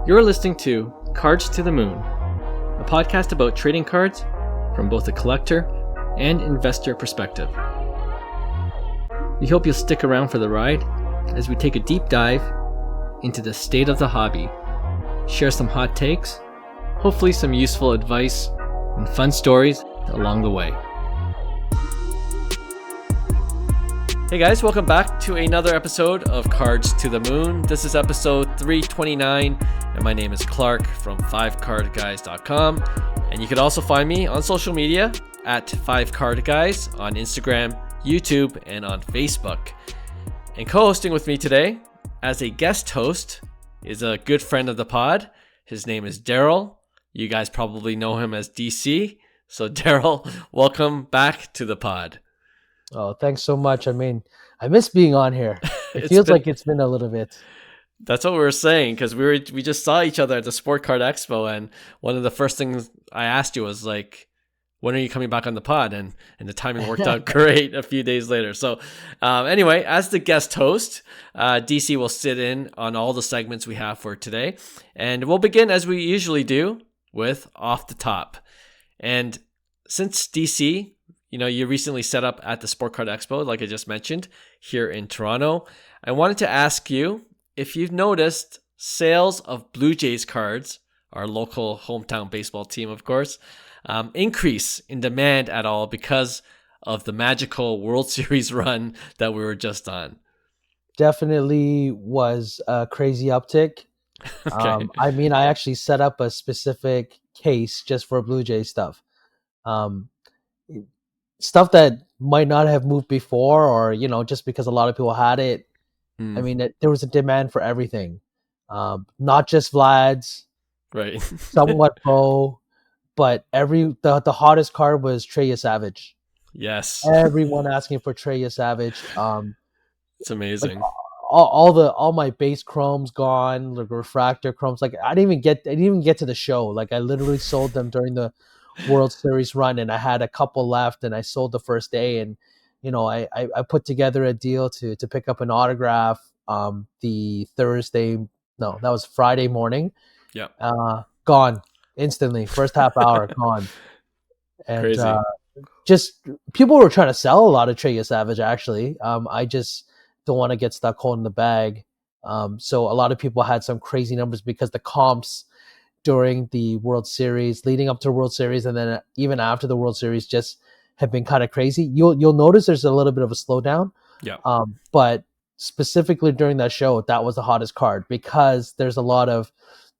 You're listening to Cards to the Moon, a podcast about trading cards from both a collector and investor perspective. We hope you'll stick around for the ride as we take a deep dive into the state of the hobby, share some hot takes, hopefully some useful advice, and fun stories along the way. Hey guys, welcome back to another episode of Cards to the Moon. This is episode 329, and my name is Clark from 5cardguys.com. And you can also find me on social media at 5cardguys on Instagram, YouTube, and on Facebook. And co-hosting with me today as a guest host is a good friend of the pod. His name is Darrell. You guys probably know him as DC. So Darrell, welcome back to the pod. Oh, thanks so much. I mean, I miss being on here. It feels like it's been a little bit. That's what we were saying, because we just saw each other at the Sport Card Expo, and one of the first things I asked you was like, when are you coming back on the pod? And the timing worked out great a few days later. So anyway, as the guest host, DC will sit in on all the segments we have for today. And we'll begin, as we usually do, with Off the Top. And since DC, you recently set up at the Sport Card Expo, like I just mentioned, here in Toronto, I wanted to ask you if you've noticed sales of Blue Jays cards, our local hometown baseball team, of course, increase in demand at all because of the magical World Series run that we were just on. Definitely was a crazy uptick. Okay. I actually set up a specific case just for Blue Jays stuff. Stuff that might not have moved before, or just because a lot of people had it. I mean, there was a demand for everything, not just Vlad's, right? Somewhat Bo, but the hottest card was Trey Savage. Yes, everyone asking for Trey Savage. It's amazing. Like, all my base chromes gone, like refractor chromes. Like I didn't even get to the show. Like I literally sold them during the World Series run, and I had a couple left, and I sold the first day. And I put together a deal to pick up an autograph the that was Friday morning. Yeah. Gone instantly, first half hour gone. And crazy. Just people were trying to sell a lot of Trey Savage actually. I just don't want to get stuck holding the bag. So a lot of people had some crazy numbers because the comps during the World Series, leading up to the World Series, and then even after the World Series, just have been kind of crazy. You'll notice there's a little bit of a slowdown. Yeah. But specifically during that show, that was the hottest card because there's a lot of,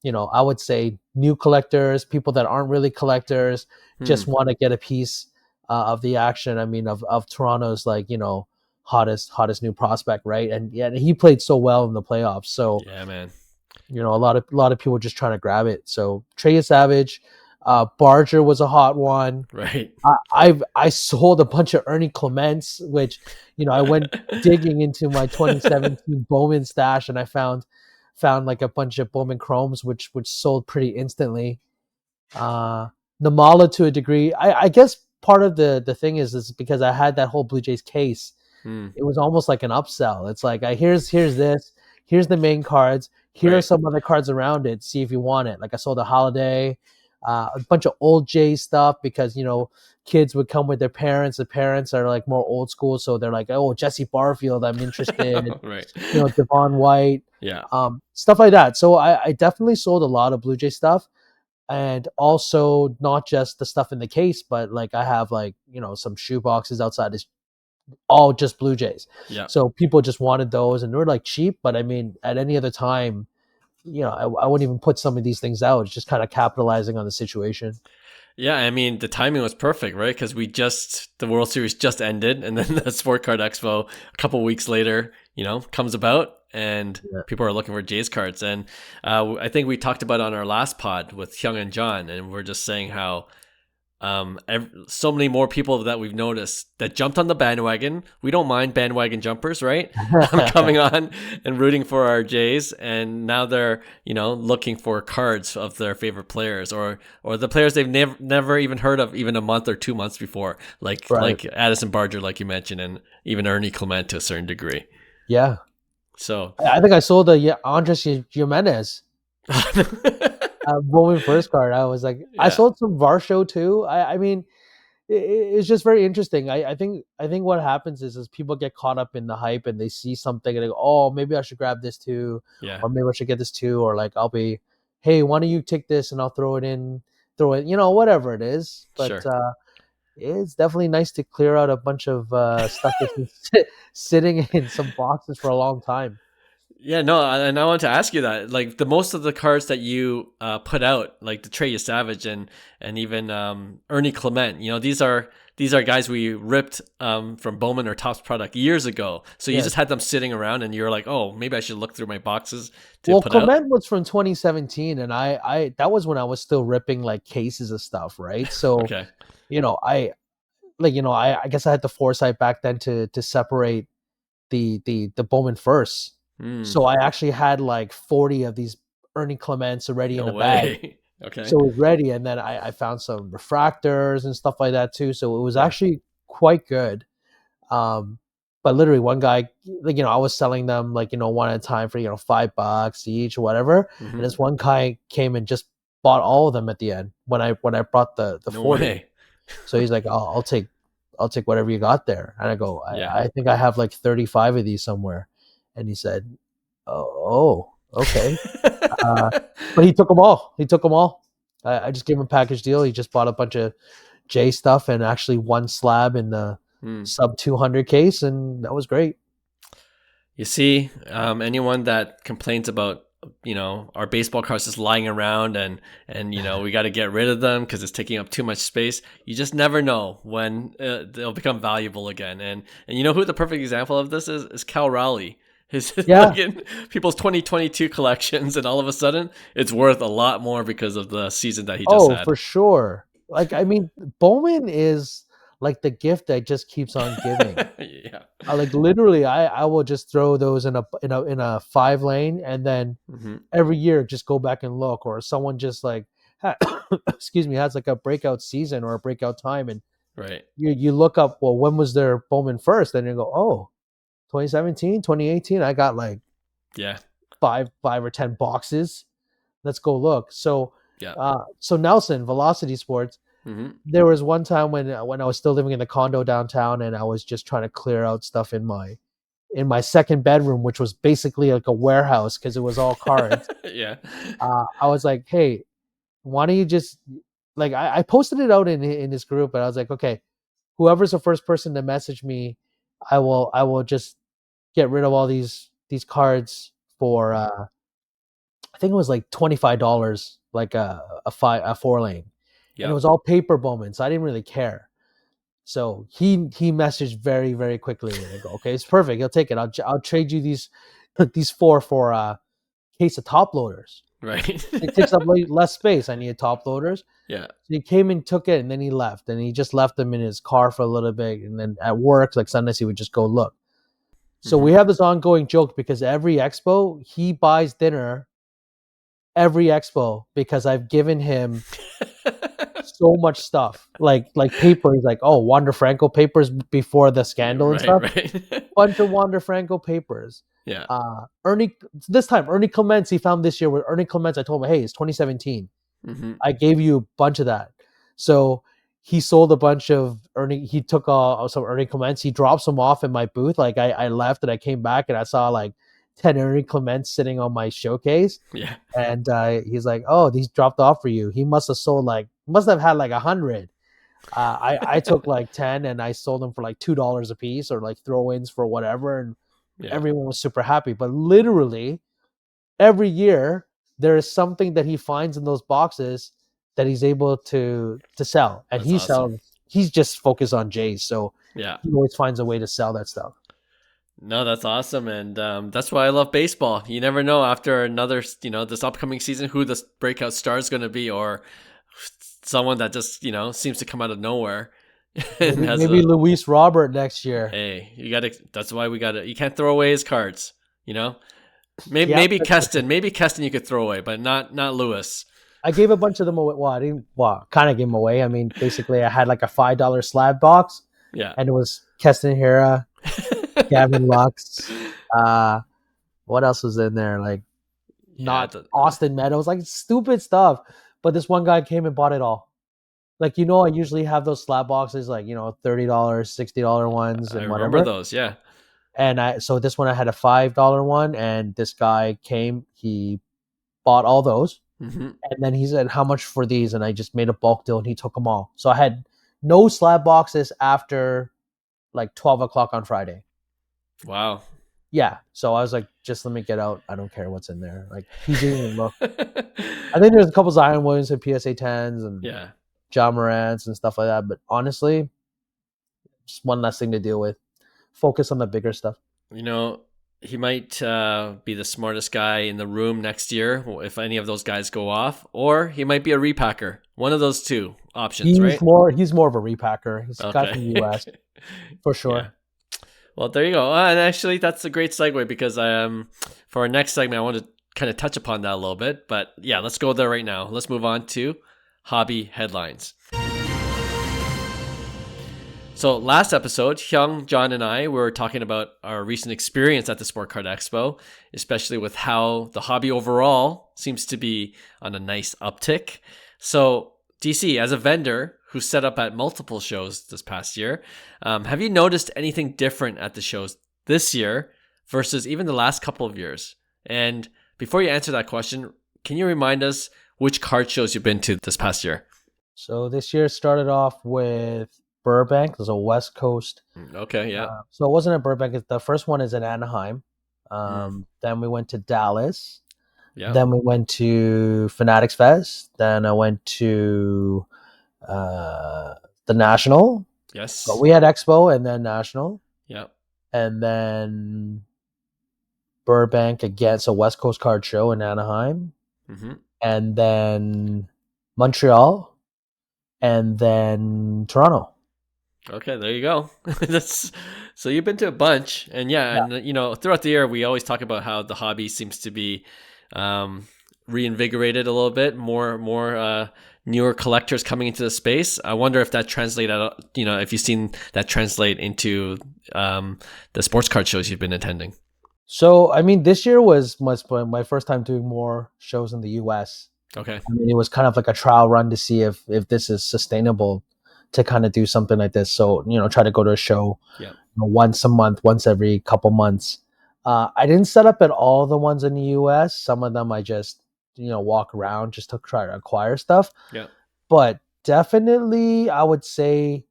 I would say new collectors, people that aren't really collectors, just want to get a piece of the action. I mean, of Toronto's hottest new prospect, right? And yeah, he played so well in the playoffs. So yeah, man. A lot of people just trying to grab it. So Trey Savage, Barger was a hot one. Right. I sold a bunch of Ernie Clements, which I went digging into my 2017 Bowman stash, and I found like a bunch of Bowman Chromes, which sold pretty instantly. Namala to a degree. I guess part of the thing is because I had that whole Blue Jays case. It was almost like an upsell. It's like here's this, here's the main cards. Here are some other cards around it. See if you want it. Like I sold a Holiday, a bunch of old J stuff because, kids would come with their parents. The parents are like more old school. So they're like, oh, Jesse Barfield, I'm interested. Right. Devon White. Yeah. Stuff like that. So I definitely sold a lot of Blue Jay stuff. And also not just the stuff in the case, but like I have some shoe boxes outside is all just Blue Jays. Yeah. So people just wanted those, and they're like cheap, but I mean, at any other time, I wouldn't even put some of these things out. It's just kind of capitalizing on the situation. Yeah, I mean, the timing was perfect, right? Because the World Series just ended, and then the Sport Card Expo a couple of weeks later, comes about, and people are looking for Jays cards. And I think we talked about on our last pod with Hyung and John, and we're just saying how so many more people that we've noticed that jumped on the bandwagon. We don't mind bandwagon jumpers, right? Coming on and rooting for our Jays, and now they're looking for cards of their favorite players or the players they've never even heard of even a month or 2 months before, like Addison Barger, like you mentioned, and even Ernie Clement to a certain degree. Yeah. So I think I sold the Andres Jimenez. Bowman first card. I was like, I Yeah, sold some Varsho too. I mean, it's just very interesting. I think what happens is people get caught up in the hype and they see something and they go, oh, maybe I should grab this too, yeah, or maybe I should get this too, or like I'll be, hey, why don't you take this and I'll throw it, whatever it is. But sure. it's definitely nice to clear out a bunch of stuff that's been sitting in some boxes for a long time. Yeah, no, and I want to ask you that, like the most of the cards that you put out, like the Trey Savage and even Ernie Clement, these are guys we ripped from Bowman or Topps product years ago. So you Yeah. just had them sitting around, and you're like, oh, maybe I should look through my boxes to Well, put out. Clement was from 2017, and I that was when I was still ripping like cases of stuff, right? So, Okay. I like I guess I had the foresight back then to separate the Bowman first. Hmm. So I actually had like 40 of these Ernie Clements already in No a bag. way. Okay. So it was ready, and then I found some refractors and stuff like that too. So it was Yeah. actually quite good. Um, but literally one guy, like, I was selling them like, one at a time for, $5 each or whatever. And Hmm. this one guy came and just bought all of them at the end when I brought the No 40. way. So he's like, oh, I'll take whatever you got there. And I go, Yeah. I think I have like 35 of these somewhere. And he said, okay. Uh, but he took them all. He took them all. I just gave him a package deal. He just bought a bunch of J stuff and actually one slab in the Hmm. sub 200 case, and that was great. You see, anyone that complains about our baseball cards just lying around and we got to get rid of them because it's taking up too much space. You just never know when they'll become valuable again. And you know who the perfect example of this is Cal Raleigh. His Yeah. people's 2022 collections, and all of a sudden it's worth a lot more because of the season that he just Oh, had. for sure. Like, I mean, Bowman is like the gift that just keeps on giving. Yeah. Like literally, I will just throw those in a 5 lane, and then Hmm. every year just go back and look, or someone just like, excuse me, has like a breakout season or a breakout time, and Right. you look up, well, when was their Bowman first? And you go, oh, 2017, 2018. I got like Yeah. five or 10 boxes. Let's go look. So, Yeah. Nelson, Velocity Sports. Hmm. There was one time when I was still living in the condo downtown, and I was just trying to clear out stuff in my second bedroom, which was basically like a warehouse because it was all cards. Yeah. I was like, hey, why don't you just like I posted it out in this group, and I was like, okay, whoever's the first person to message me, I will just get rid of all these cards for I think it was like $25, like a 4 lane, and it Yep. was all paper Bowman, so I didn't really care. So he messaged very very quickly, and I go, okay, it's perfect. He'll take it. I'll trade you these four for a case of top loaders. Right. It takes up less space. I need top loaders. Yeah. So he came and took it, and then he left, and he just left them in his car for a little bit, and then at work, like Sundays, he would just go look. So we Hmm. have this ongoing joke because every expo he buys dinner every expo because I've given him so much stuff, like paper. He's like, oh, Wander Franco papers before the scandal and Right. stuff. Right. Bunch of Wander Franco papers. Yeah. Ernie, this time Ernie Clements he found this year with Ernie Clements. I told him, hey, it's 2017. Hmm. I gave you a bunch of that. So he sold a bunch of Ernie. He took some Ernie Clements. He dropped some off in my booth. Like I left and I came back and I saw like 10 Ernie Clements sitting on my showcase. Yeah. And he's like, "Oh, these dropped off for you." He must have had like 100. I took like 10 and I sold them for like $2 a piece, or like throw-ins for whatever, and Yeah. everyone was super happy. But literally every year there is something that he finds in those boxes that he's able to sell, and That's awesome. he's just focused on Jays, so Yeah. he always finds a way to sell that stuff. No, that's awesome, and that's why I love baseball. You never know after another, this upcoming season who the breakout star is going to be, or someone that just seems to come out of nowhere and has Maybe a Luis Robert next year. hey. You got to. That's why we got to. You can't throw away his cards. You know, maybe Yeah, maybe Keston, you could throw away, but not Lewis. I gave a bunch of them away. Well, I didn't. Well, kind of gave them away. I mean, basically, I had like a $5 slab box, Yeah. and it was Keston Hira, Gavin Lux. Uh, what else was in there? Like Yeah. not Austin Meadows, like stupid stuff. But this one guy came and bought it all. Like, I usually have those slab boxes, like, $30, $60 ones I and remember whatever. those. Yeah. And so this one I had a $5 one, and this guy came, he bought all those. Hmm. And then he said, "How much for these?" And I just made a bulk deal, and he took them all. So I had no slab boxes after like 12 o'clock on Friday. Wow. Yeah. So I was like, just let me get out. I don't care what's in there. Like, he didn't even look. I think there's a couple Zion Williams and PSA 10s and Yeah. John Morant's and stuff like that. But honestly, just one less thing to deal with. Focus on the bigger stuff. You know, he might be the smartest guy in the room next year if any of those guys go off, or he might be a repacker. One of those two options, He's right? more he's more of a repacker. He's a guy from the US Okay. for Yeah. sure. Well, there you go. And actually, that's a great segue because for our next segment, I want to kind of touch upon that a little bit. But yeah, let's go there right now. Let's move on to hobby headlines. So last episode, Hyung, John, and I were talking about our recent experience at the Sport Card Expo, especially with how the hobby overall seems to be on a nice uptick. So DC, as a vendor who set up at multiple shows this past year, have you noticed anything different at the shows this year versus even the last couple of years? And before you answer that question, can you remind us which card shows you've been to this past year? So this year started off with Burbank. There's a West Coast. Okay, yeah. So it wasn't at Burbank. The first one is in Anaheim. Mm. Then we went to Dallas. Yeah. Then we went to Fanatics Fest. Then I went to the National. Yes. But we had Expo and then National. Yeah. And then Burbank again. So West Coast Card Show in Anaheim. Mm-hmm. And then Montreal. And then Toronto. Okay, there you go. That's so you've been to a bunch, and yeah, and throughout the year we always talk about how the hobby seems to be reinvigorated a little bit, more newer collectors coming into the space. I wonder if that if you've seen that translate into the sports card shows you've been attending. So I mean, this year was my first time doing more shows in the U.S. Okay. I mean, it was kind of like a trial run to see if this is sustainable to kind of do something like this. So, try to go to a show once a month, once every couple months. I didn't set up at all the ones in the US. Some of them I just, walk around just to try to acquire stuff. Yeah. But definitely, I would say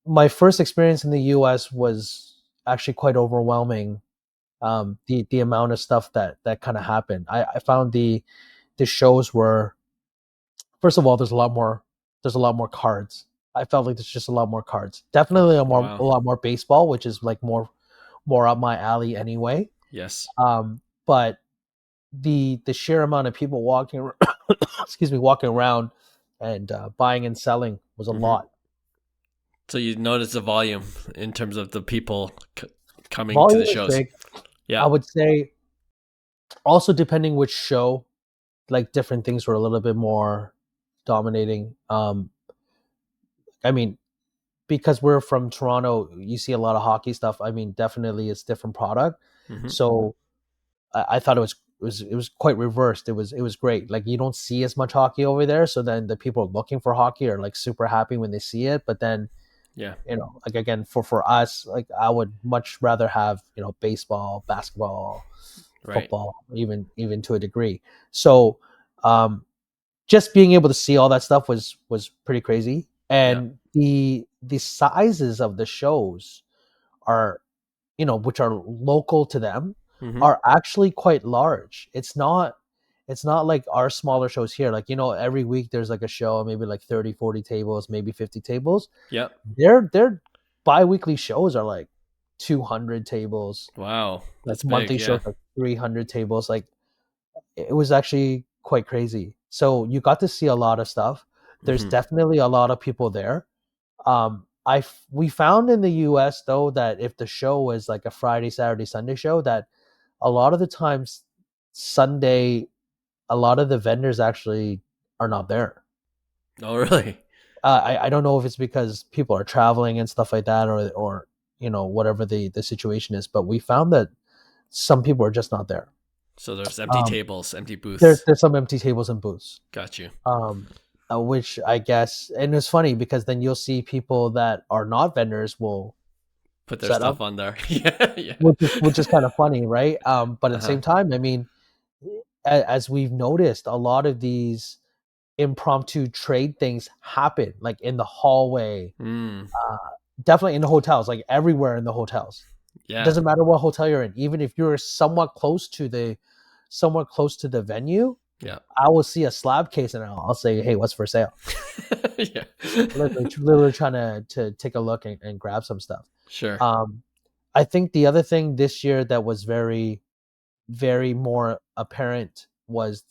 my first experience in the US was actually quite overwhelming. The amount of stuff that kind of happened. I found the shows were, first of all, there's a lot more cards. I felt like there's just a lot more cards. Definitely a lot more baseball, which is like more up my alley anyway. Yes. But the sheer amount of people walking walking around and buying and selling was a lot. So you notice the volume in terms of the people coming Volume to the shows. Big. Yeah. I would say also depending which show, like different things were a little bit more dominating. I mean, because we're from Toronto, you see a lot of hockey stuff. I mean, definitely it's different product. Mm-hmm. So I thought it was quite reversed. It was great. Like, you don't see as much hockey over there, so then the people looking for hockey are like super happy when they see it. But then, like again, for us, like I would much rather have baseball, basketball, football, even to a degree. So just being able to see all that stuff was pretty crazy. And the sizes of the shows are, which are local to them, are actually quite large. It's not like our smaller shows here. Like, every week there's like a show, maybe like 30, 40 tables, maybe 50 tables. Yep. Their bi-weekly shows are like 200 tables. Wow. That's like monthly big, shows like 300 tables. Like, it was actually quite crazy. So you got to see a lot of stuff. There's definitely a lot of people there. We found in the US though that if the show was like a Friday, Saturday, Sunday show, that a lot of the times Sunday, a lot of the vendors actually are not there. Oh, really? I don't know if it's because people are traveling and stuff like that, or whatever the situation is, but we found that some people are just not there. So there's empty Um, tables, empty there's booths. there's some empty tables and booths. Got you. Um, which I guess, and it's funny because then you'll see people that are not vendors will Put their set up, stuff on there. Yeah, yeah. which is kind of funny, right? But at the Uh-huh. same time, I mean, as we've noticed, a lot of these impromptu trade things happen, like in the hallway, Mm, uh, definitely in the hotels, like everywhere in the hotels. It yeah, doesn't matter what hotel you're in, even if you're somewhat close to the venue. yeah. I will see a slab case and I'll say, "Hey, what's for sale?" Yeah. Literally trying to take a look and grab some stuff. Sure. Um, I think the other thing this year that was very, very more apparent was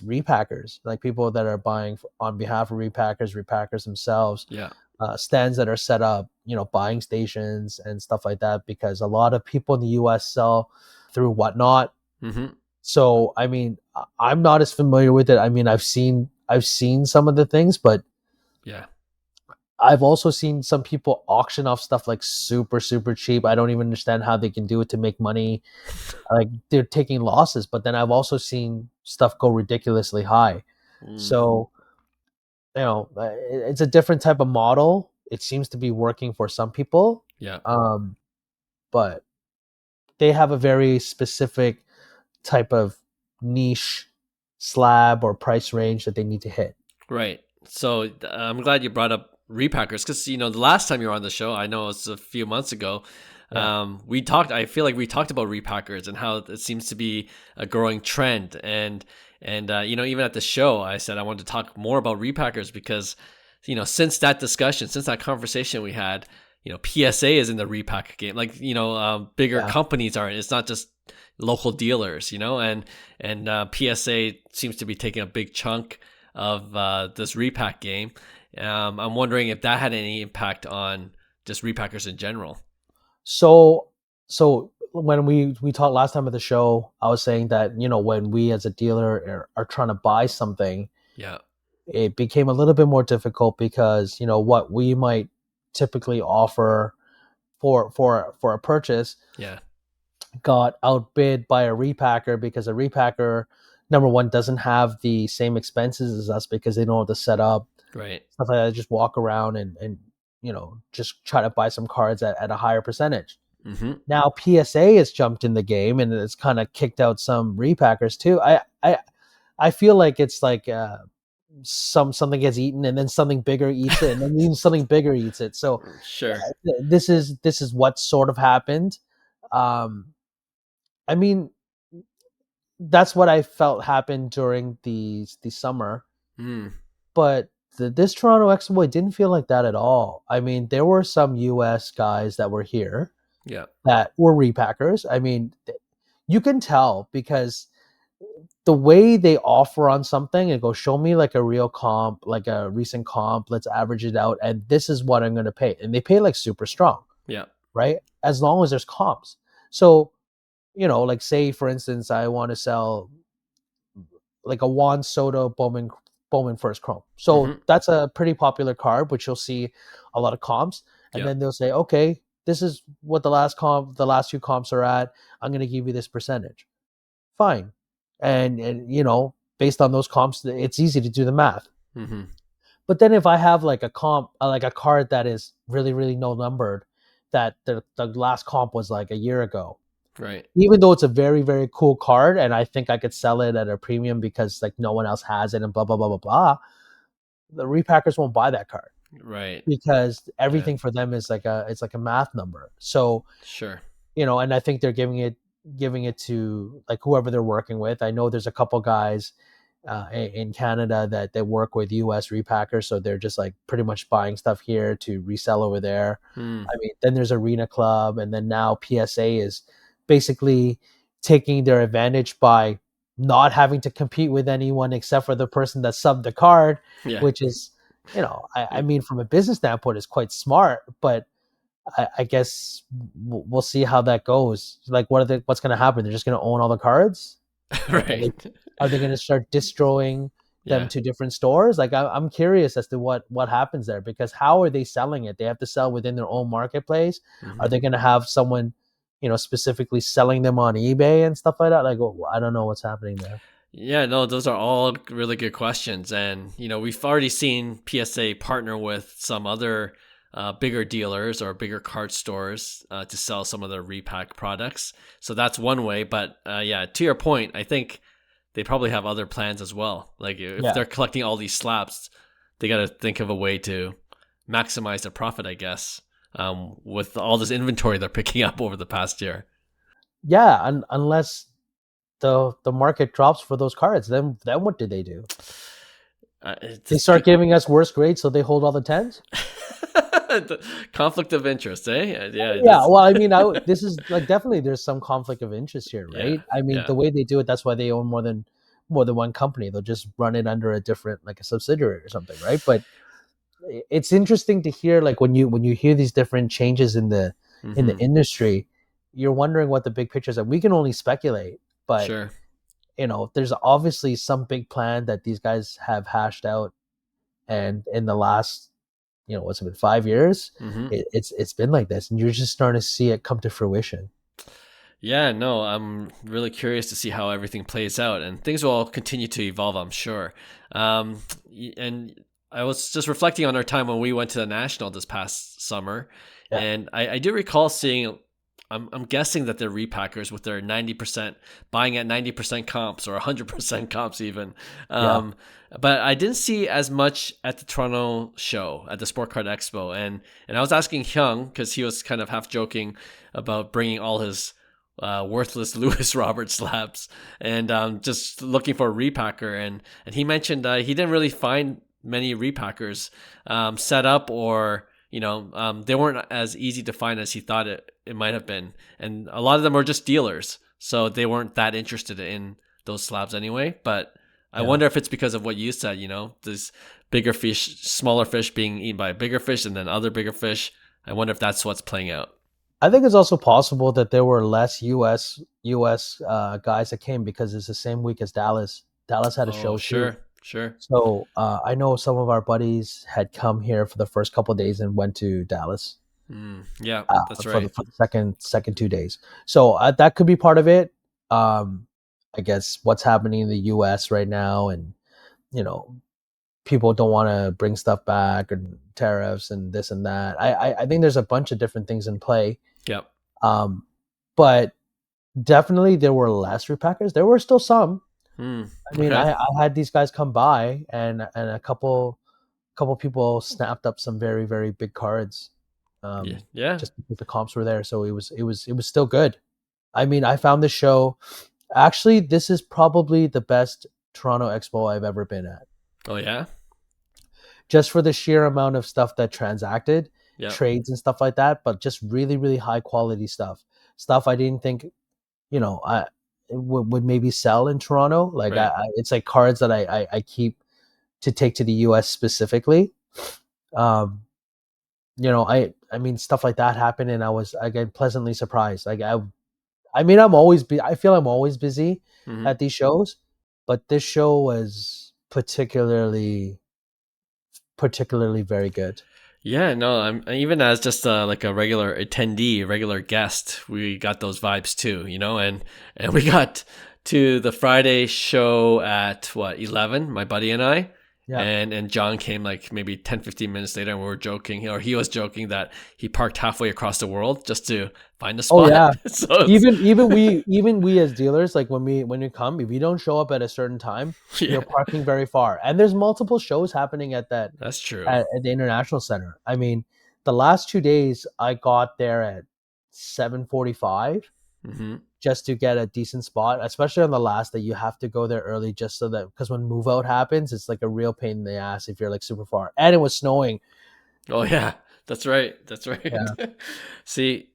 repackers, like people that are buying on behalf of repackers themselves, Yeah. stands that are set up, buying stations and stuff like that, because a lot of people in the U.S. sell through Whatnot. Mm-hmm. So, I mean, I'm not as familiar with it. I mean, I've seen some of the things, but Yeah. I've also seen some people auction off stuff like super, super cheap. I don't even understand how they can do it to make money. Like they're taking losses, but then I've also seen stuff go ridiculously high. Mm, So, it's a different type of model. It seems to be working for some people. yeah. Um, but they have a very specific type of niche slab or price range that they need to hit. Right. So I'm glad you brought up repackers because the last time you were on the show, I know it's a few months ago. Yeah. We talked. I feel like we talked about repackers and how it seems to be a growing trend. And even at the show, I said I wanted to talk more about repackers because since that discussion, since that conversation we had, PSA is in the repack game. Like bigger Yeah. companies are. It's not just local dealers. And PSA seems to be taking a big chunk of this repack game. I'm wondering if that had any impact on just repackers in general. So so when we talked last time at the show, I was saying that when we as a dealer are trying to buy something, Yeah, it became a little bit more difficult because what we might typically offer for a purchase yeah, got outbid by a repacker, because a repacker, number one, doesn't have the same expenses as us because they know how to set up right. stuff like that. Just walk around and just try to buy some cards at a higher percentage. Mm-hmm. Now PSA has jumped in the game and it's kind of kicked out some repackers too. I feel like it's like something gets eaten and then something bigger eats it and then even something bigger eats it. So Sure. this is what sort of happened. Um, I mean, that's what I felt happened during the summer. Mm, But this Toronto Expo, it didn't feel like that at all. I mean, there were some US guys that were here yeah. that were repackers. I mean, you can tell because the way they offer on something and go, show me like a real comp, like a recent comp, let's average it out, and this is what I'm going to pay. And they pay like super strong, Yeah. right? As long as there's comps. So, like say for instance, I want to sell like a Juan Soto Bowman First Chrome. So Mm-hmm. that's a pretty popular card, which you'll see a lot of comps. And Yeah. then they'll say, okay, this is what the last few comps are at. I'm going to give you this percentage. Fine. And based on those comps, it's easy to do the math. Mm-hmm. But then if I have like a comp, like a card that is really, really no numbered, that the last comp was like a year ago, Right. even though it's a very, very cool card and I think I could sell it at a premium because like no one else has it and blah blah blah blah blah, the repackers won't buy that card Right. because Yeah. everything for them is like a math number. So, Sure. and I think they're giving it to like whoever they're working with. I know there's a couple guys in Canada that they work with US repackers, so they're just like pretty much buying stuff here to resell over there. Mm. I mean, then there's Arena Club, and then now PSA is basically taking their advantage by not having to compete with anyone except for the person that subbed the card, Yeah. which is, I Yeah. mean, from a business standpoint, is quite smart, but I guess we'll see how that goes. Like, what's going to happen? They're just going to own all the cards. Are Right. they are they going to start destroying them Yeah. to different stores? Like, I'm curious as to what happens there, because how are they selling it? They have to sell within their own marketplace. Are Mm-hmm. they going to have someone? specifically selling them on eBay and stuff like that? Like, I don't know what's happening there. Yeah, no, those are all really good questions. And, we've already seen PSA partner with some other bigger dealers or bigger card stores to sell some of their repack products. So that's one way. But yeah, to your point, I think they probably have other plans as well. Like if they're collecting all these slabs, they got to think of a way to maximize their profit, I guess, with all this inventory they're picking up over the past year. Yeah, unless the market drops for those cards, then what do they do? They start giving us worse grades, so they hold all the 10s. The conflict of interest, eh? Yeah. Well, I mean, this is like definitely there's some conflict of interest here, right? I mean, the way they do it, that's why they own more than one company. They'll just run it under a different, like a subsidiary or something, right? But it's interesting to hear, like when you hear these different changes in the industry, you're wondering what the big picture is. And we can only speculate, but sure. There's obviously some big plan that these guys have hashed out, and in the last, what's it been, 5 years? It's been like this, and you're just starting to see it come to fruition. Yeah, no, I'm really curious to see how everything plays out, and things will continue to evolve, I'm sure. And I was just reflecting on our time when we went to the National this past summer, and I do recall seeing, I'm guessing that they're repackers with their 90% buying at 90% comps or 100% comps even. But I didn't see as much at the Toronto show at the Sport Card Expo, and I was asking Hyung because he was kind of half joking about bringing all his worthless Lewis Roberts slabs and just looking for a repacker, and he mentioned he didn't really find many repackers set up, or they weren't as easy to find as he thought it might have been, and a lot of them were just dealers, so they weren't that interested in those slabs anyway. But I wonder if it's because of what you said, this bigger fish, smaller fish being eaten by bigger fish and then other bigger fish. I wonder if that's what's playing out. I think it's also possible that there were less US guys that came because it's the same week as Dallas. Dallas had a show too. Sure. So I know some of our buddies had come here for the first couple of days and went to Dallas. Yeah, that's right. For the second 2 days. So that could be part of it. I guess what's happening in the U.S. right now, and people don't want to bring stuff back, and tariffs and this and that. I think there's a bunch of different things in play. Yep. But definitely there were less repackers. There were still some. I mean, I had these guys come by, and a couple people snapped up some very, very big cards. Just because the comps were there, so it was still good. I mean, I found the show. Actually, this is probably the best Toronto Expo I've ever been at. Oh yeah. Just for the sheer amount of stuff that transacted, trades and stuff like that, but just really, really high quality stuff. Stuff I didn't think, I would maybe sell in Toronto. Like it's like cards that I keep to take to the US specifically. I mean, stuff like that happened, and I was, again, pleasantly surprised. Like I mean, I feel I'm always busy at these shows, but this show was particularly very good. Yeah, no, I'm even as just like a regular attendee, regular guest, we got those vibes too, and we got to the Friday show at 11, my buddy and I. Yeah. And John came like maybe 10, 15 minutes later, and we were joking, or he was joking that he parked halfway across the world just to find a spot. Oh yeah. So even we as dealers, like when you come, if you don't show up at a certain time, you're parking very far. And there's multiple shows happening at that. That's true. At the International Center. I mean, the last 2 days I got there at 7:45. Just to get a decent spot, especially on the last day. You have to go there early just so that, because when move out happens, it's like a real pain in the ass if you're like super far. And it was snowing. Oh yeah, that's right. Yeah. See,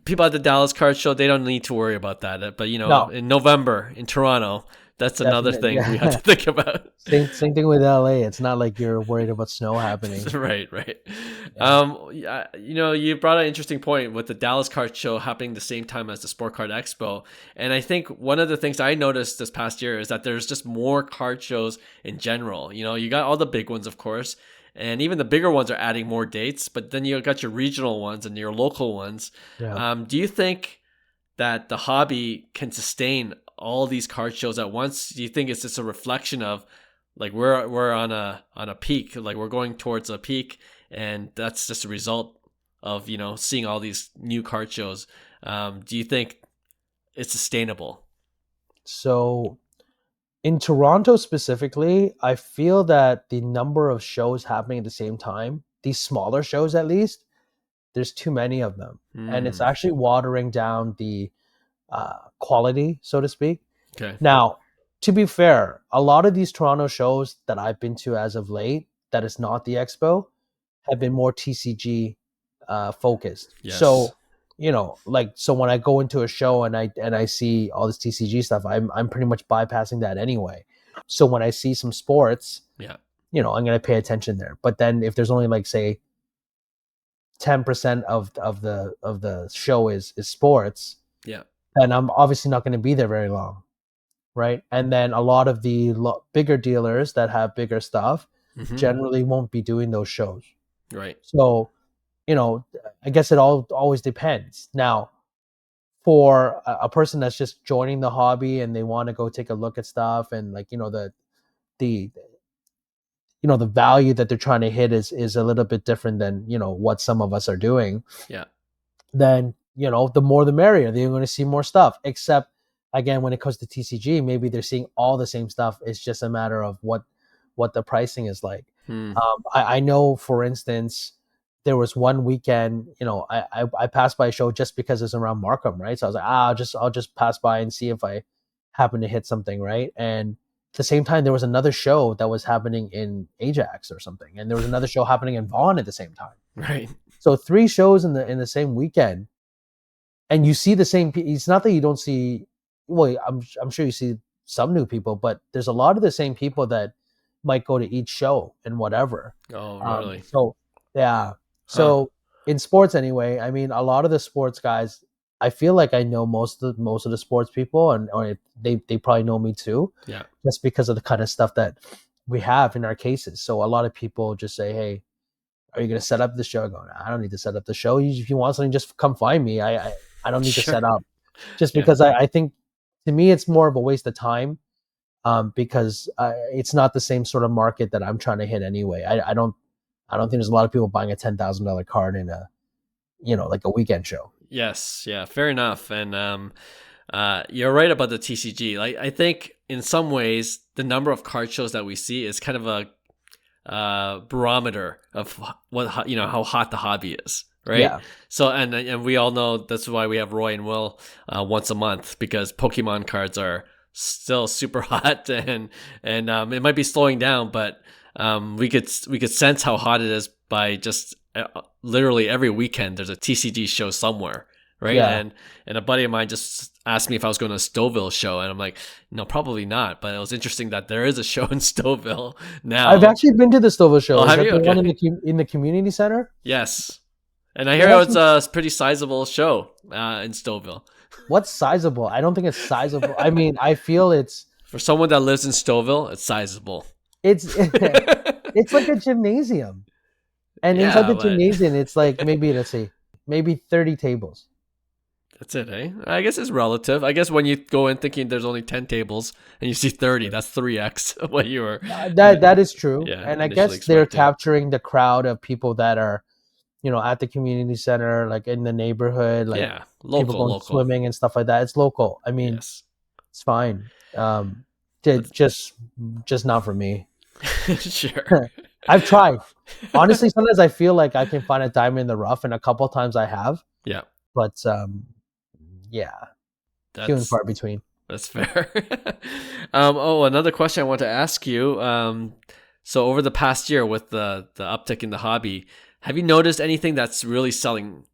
people at the Dallas Card Show, they don't need to worry about that. But in November in Toronto, that's another thing we have to think about. Same thing with LA. It's not like you're worried about snow happening. Right. Yeah. You brought an interesting point with the Dallas Card Show happening the same time as the Sport Card Expo. And I think one of the things I noticed this past year is that there's just more card shows in general. You got all the big ones, of course, and even the bigger ones are adding more dates, but then you got your regional ones and your local ones. Yeah. Do you think that the hobby can sustain all these card shows at once? Do you think it's just a reflection of like we're on a peak, like we're going towards a peak, and that's just a result of seeing all these new card shows? Do you think it's sustainable? So in Toronto specifically, I feel that the number of shows happening at the same time, these smaller shows at least, there's too many of them, and it's Mm, actually watering down the quality, so to speak. okay. Now, to be fair, a lot of these Toronto shows that I've been to as of late, that is not the expo, have been more TCG focused. Yes. So, like so when I go into a show and I see all this TCG stuff, I'm pretty much bypassing that anyway. So when I see some sports, Yeah. I'm gonna pay attention there. But then if there's only like say 10% of the show is sports, Yeah. then I'm obviously not going to be there very long, right? And then a lot of the bigger dealers that have bigger stuff Hmm. generally won't be doing those shows. Right. So, you know, I guess it all always depends. Now, for a person that's just joining the hobby and they want to go take a look at stuff and like, the the value that they're trying to hit is a little bit different than, what some of us are doing, Yeah. then the more the merrier. They're going to see more stuff. Except again, when it comes to TCG, maybe they're seeing all the same stuff. It's just a matter of what the pricing is like. Hmm. I know, for instance, there was one weekend. I passed by a show just because it's around Markham, right? So I was like, I'll just pass by and see if I happen to hit something, right? And at the same time, there was another show that was happening in Ajax or something, and there was another show happening in Vaughan at the same time. Right. So three shows in the same weekend, and you see the same. It's not that you don't see. Well, I'm sure you see some new people, but there's a lot of the same people that might go to each show and whatever. Oh, really? So yeah. Huh. So in sports anyway, I mean, a lot of the sports guys, I feel like I know most of the sports people, and or they probably know me too, Yeah. just because of the kind of stuff that we have in our cases. So a lot of people just say, "Hey, are you going to set up the show?" I go, "No, I don't need to set up the show. If you want something, just come find me. I don't need to Sure. set up." Just Yeah. because I think to me it's more of a waste of time, because it's not the same sort of market that I'm trying to hit anyway. I don't think there's a lot of people buying a $10,000 card in a like a weekend show. Yes. Yeah. Fair enough. And you're right about the TCG. Like, I think in some ways the number of card shows that we see is kind of a barometer of what how hot the hobby is, right? Yeah, So and we all know that's why we have Roy and Will once a month, because Pokemon cards are still super hot, and it might be slowing down, but we could sense how hot it is by just literally every weekend there's a TCG show somewhere, right? yeah. And a buddy of mine just asked me if I was going to a Stouffville show, and I'm like, no, probably not. But it was interesting that there is a show in Stouffville I've now. actually been to the Stova show. Oh, Is have that you? the one in Okay. the community center? Yes. And I They hear have it's some. a pretty sizable show in Stouffville. What's sizable? I don't think it's sizable. I mean, I feel For someone that lives in Stouffville, it's sizable. it's it's like a gymnasium. And inside Yeah, the but gymnasium, it's like maybe, let's see, maybe 30 tables. that's it, eh? I guess it's relative. I guess when you go in thinking there's only 10 tables and you see 30, that's 3x what you were That is true. yeah, And I initially guess they're expecting. capturing the crowd of people that are, at the community center, like in the neighborhood, like Yeah, people local, going local. swimming and stuff like that. It's local. I mean, Yes. it's fine. But Just not for me. sure. I've tried. Honestly, sometimes I feel like I can find a diamond in the rough, and a couple times I have, Yeah, but yeah, few and that's far between. that's fair. Another question I want to ask you. So over the past year with the uptick in the hobby, have you noticed anything that's really selling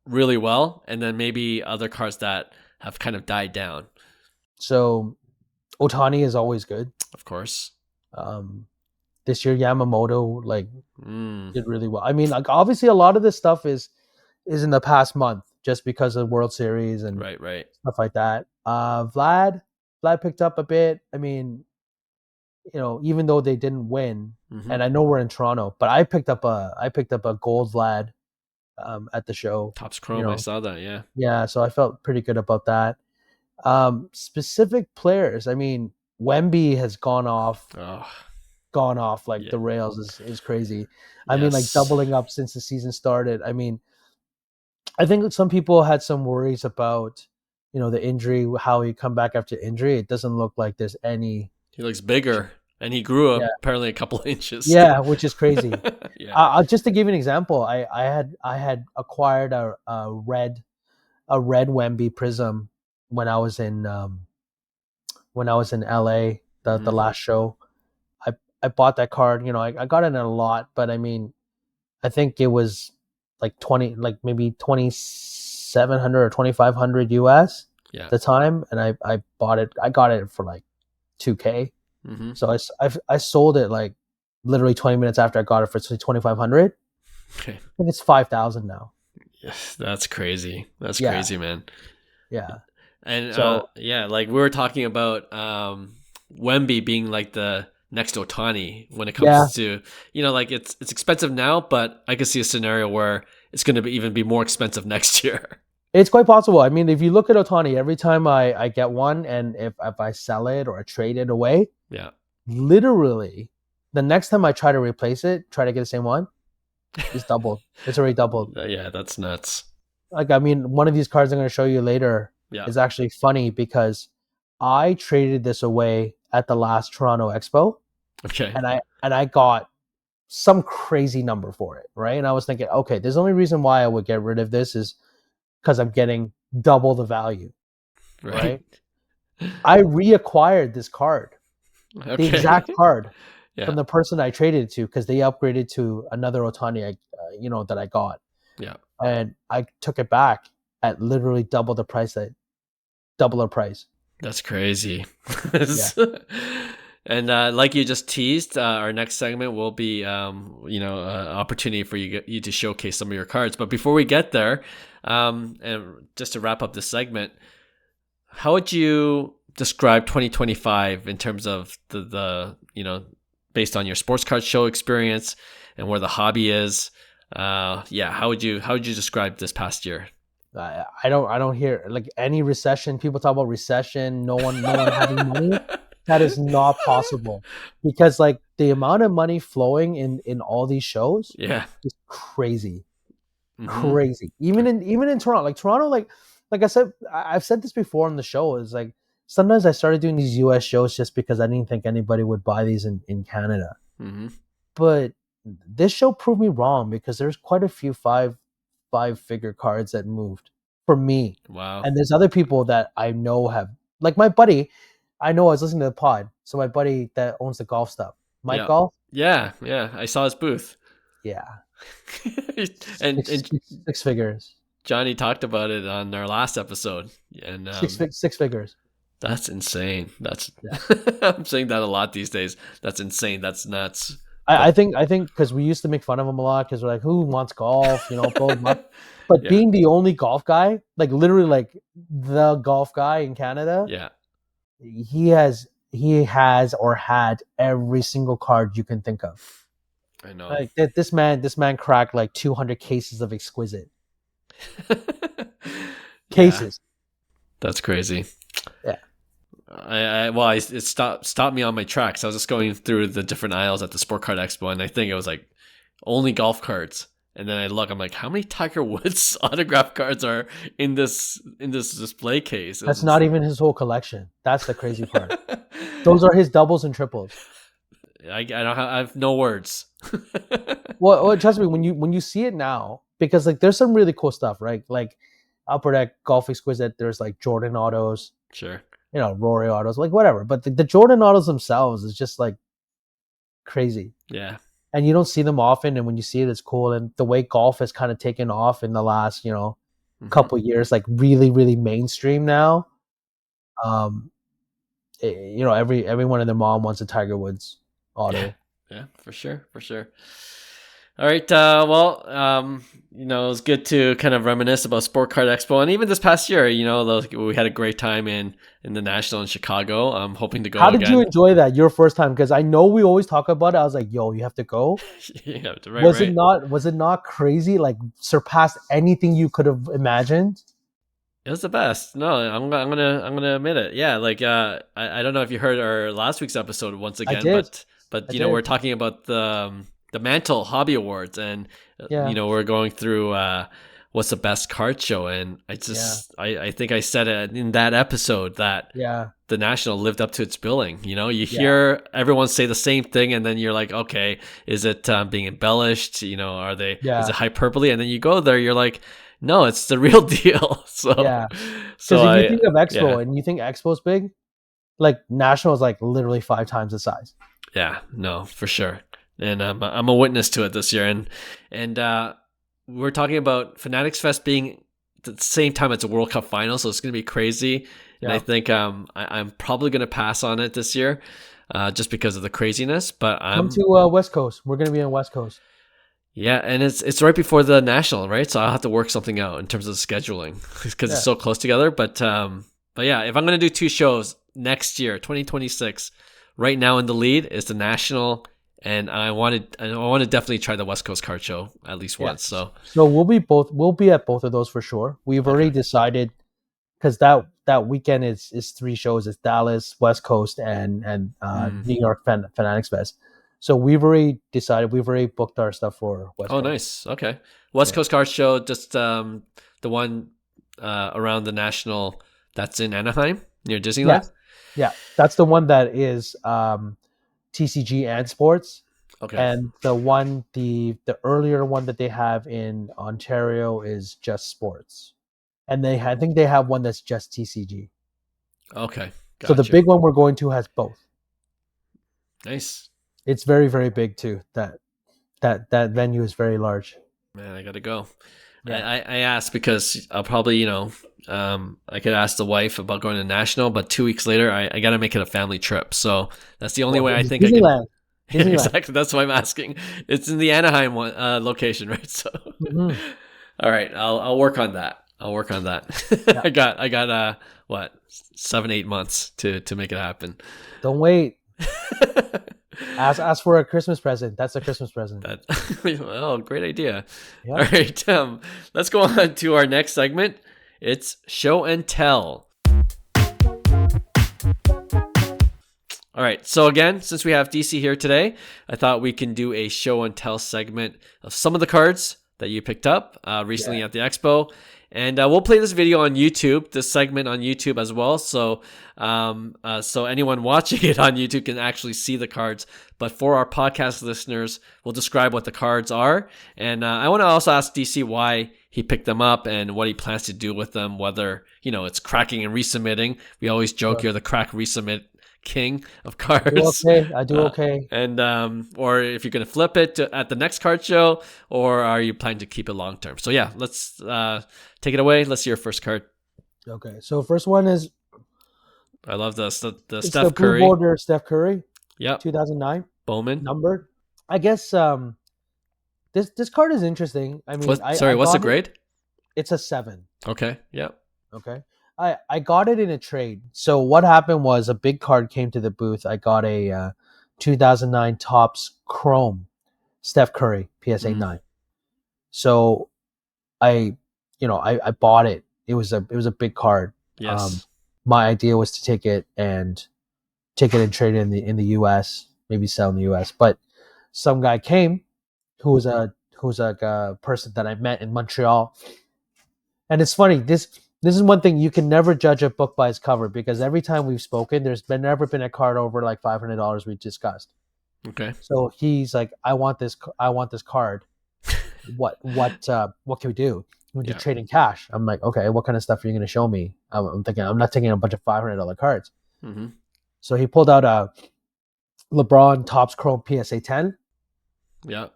really well, and then maybe other cards that have kind of died down? So Otani is always good. Of course. Um, this year Yamamoto like Mm, did really well. I mean, like obviously a lot of this stuff is in the past month just because of World Series and right, right. stuff like that. Vlad picked up a bit. I mean, even though they didn't win, Hmm. and I know we're in Toronto, but I picked up a gold Vlad at the show. Topps You Chrome. I know, saw that. Yeah. yeah. So I felt pretty good about that. Specific players. I mean, Wemby has Oh, gone off like yeah. the rails is crazy. I mean, like Yes. doubling up since the season started. I mean, I think some people had some worries about, the injury, how he come back after injury. It doesn't look like there's any. He looks bigger, and he grew Yeah, up apparently a couple of inches. yeah, which is crazy. Yeah. Just to give you an example, I had acquired a red Wemby Prism when I was in LA, the Hmm. last show. I I bought that card. I got it in a lot, but I mean, I think it was like maybe 2,700 or 2,500 US Yeah. at the time, and I bought it. I got it for like 2K. Hmm. So I sold it like literally 20 minutes after I got it for 2,500. Okay. And it's 5,000 now. Yes, that's crazy. That's Yeah, crazy, man. yeah. And So yeah, like we were talking about Wemby being like the next Otani when it yeah, comes to, like it's expensive now, but I could see a scenario where it's going to even be more expensive next year. it's quite possible. I mean, if you look at Otani, every time I get one, and if I sell it or I trade it away, Yeah. literally the next time I try to replace it, try to get the same one, it's doubled. It's already doubled. Yeah, that's nuts. Like, I mean, one of these cards I'm going to show you later Yeah. is actually funny because I traded this away at the last Toronto Expo, Okay. and I got some crazy number for it, right? And I was thinking, okay, there's the only reason why I would get rid of this is because I'm getting double the value, Right. right? I reacquired this card, the Okay. exact card Yeah. from the person I traded it to, because they upgraded to another Otani, that I got, Yeah. and I took it back at literally double the price. That's crazy. Yeah, And like you just teased, our next segment will be, opportunity for you to showcase some of your cards. But before we get there, and just to wrap up this segment, how would you describe 2025 in terms of based on your sports card show experience and where the hobby is? Yeah, how would you describe this past year? I don't hear like any recession. People talk about recession. No one having money. That is not possible, because like the amount of money flowing in all these shows Yeah. is crazy, Mm-hmm. crazy. Even in Toronto, like I said, I've said this before on the show. Is like sometimes I started doing these US shows just because I didn't think anybody would buy these in Canada. Mm-hmm. But this show proved me wrong, because there's quite a few five figure cards that moved for me. Wow. And there's other people that I know have, like my buddy. I know I was listening to the pod. So my buddy that owns the golf stuff, Mike Yeah. Golf, Yeah. Yeah. I saw his booth. yeah, and six, six figures, Johnny talked about it on our last episode, and six figures. that's insane. That's Yeah, I'm saying that a lot these days. That's insane. That's nuts. I But think because we used to make fun of him a lot, because we're like, who wants golf? Blow him up. But yeah, being the only golf guy, like literally like the golf guy in Canada, yeah, he has or had every single card you can think of. I know. Like this man cracked like 200 cases of exquisite Yeah, cases. that's crazy. Yeah, It stopped me on my tracks. I was just going through the different aisles at the Sport Card Expo, and I think it was like only golf cards. And then I look, I'm like, how many Tiger Woods autograph cards are in this display case? It was that's not insane. even his whole collection. That's the crazy part. Those are his doubles and triples. I have no words. Well, trust me, when you see it now, because like there's some really cool stuff, right? Like Upper Deck Golf Exquisite. There's like Jordan autos, Sure. Rory autos, like whatever. But the Jordan autos themselves is just like crazy, Yeah. and you don't see them often. And when you see it, it's cool. And the way golf has kind of taken off in the last, Hmm. couple years, like really, really mainstream now. Um, everyone and their mom wants a Tiger Woods Yeah. auto. Yeah. For sure. For sure. All right. It was good to kind of reminisce about Sport Card Expo, and even this past year, we had a great time in the National in Chicago. I'm hoping to How go did you again. enjoy that your first time? Because I know we always talk about it. I was like, "Yo, you have to go." Yeah, right, Was it right. not? Was it not crazy? Like surpassed anything you could have imagined? It was the best. No, I'm gonna admit it. Yeah, like I don't know if you heard our last week's episode once I again, did. but I we're did. talking about the Mantle Hobby Awards, and Yeah. we're going through what's the best card show, and Yeah. I think I said it in that episode that Yeah. the National lived up to its billing. You Yeah. hear everyone say the same thing, and then you're like, okay, is it being embellished? Is Yeah. it hyperbole? And then you go there, you're like, no, it's the real deal. So, Yeah. so Because if you I think of yeah. Expo and you think Expo's big, like National is like literally 5 times the size. Yeah, no, for sure. And I'm a witness to it this year. And we're talking about Fanatics Fest being at the same time it's a World Cup final, so it's going to be crazy. And I Yeah. think I'm probably going to pass on it this year, just because of the craziness. But Come I'm to West Coast. We're gonna be on West Coast. yeah, and it's right before the national, right? So I'll have to work something out in terms of the scheduling because it's Yeah. so close together. But yeah, if I'm going to do two shows next year, 2026, right now in the lead is the national, and I want to definitely try the West Coast Card Show at least Yeah. once. So So we'll be at both of those for sure. We've okay, already decided because that weekend is 3 shows. It's Dallas, West Coast, and mm. New York Fanatics Fest. So we've already decided. We've already booked our stuff for West Oh, Coast. nice. Okay, West Yeah. Coast Card Show, just the one around the national that's in Anaheim near Disneyland. Yes. Yeah. That's the one that is TCG and sports. Okay, And the earlier one that they have in Ontario is just sports. And I think they have one that's just TCG. okay, So the got you. big one we're going to has both. Nice. It's very, very big too. That venue is very large. Man, I gotta go. Yeah. I asked because I'll probably, I could ask the wife about going to national, but 2 weeks later, I got to make it a family trip. So that's the only Well, way I it's think I can. Disneyland. Yeah, Disneyland. exactly. That's why I'm asking. It's in the Anaheim one, location, right? So, Hmm. all right, I'll work on that. I'll work on that. Yeah. I got what 7-8 months to make it happen. Don't wait. Ask for a Christmas present. That's a Christmas present. That oh, great idea. All Yeah. right, let's go on to our next segment. It's show and tell. All right, so again, since we have DC here today, I thought we can do a show and tell segment of some of the cards that you picked up recently Yeah. at the expo. And we'll play this video on YouTube, this segment on YouTube as well. So so anyone watching it on YouTube can actually see the cards. But for our podcast listeners, we'll describe what the cards are. And I want to also ask DC why he picked them up and what he plans to do with them, whether, it's cracking and resubmitting. We always joke Sure. you're the crack resubmit king of I do cards. okay. I do okay. And or if you're going to flip it at the next card show, or are you planning to keep it long term? So yeah, let's take it away. Let's see your first card. Okay. So first one is I love the it's the Steph blue Curry. border Steph Curry, Yep, 2009 Bowman. numbered. I guess this card is interesting. I mean, I What's the got it. grade? It's a 7. Okay, yep. Okay. I got it in a trade. So what happened was a big card came to the booth. I got a 2009 Topps Chrome Steph Curry PSA 9. So I bought it. It was a big card. Yes. My idea was to take it and trade it in the US, maybe sell in the US. But some guy came who was a person that I met in Montreal. And it's funny, this is one thing, you can never judge a book by its cover, because every time we've spoken, never been a card over like $500 we discussed. Okay. So he's like, I want this card. What can we do? We do trade in cash. I'm like, okay, what kind of stuff are you going to show me? I'm thinking, I'm not taking a bunch of $500 cards. Mm-hmm. So he pulled out a LeBron Topps Chrome PSA 10, Yep.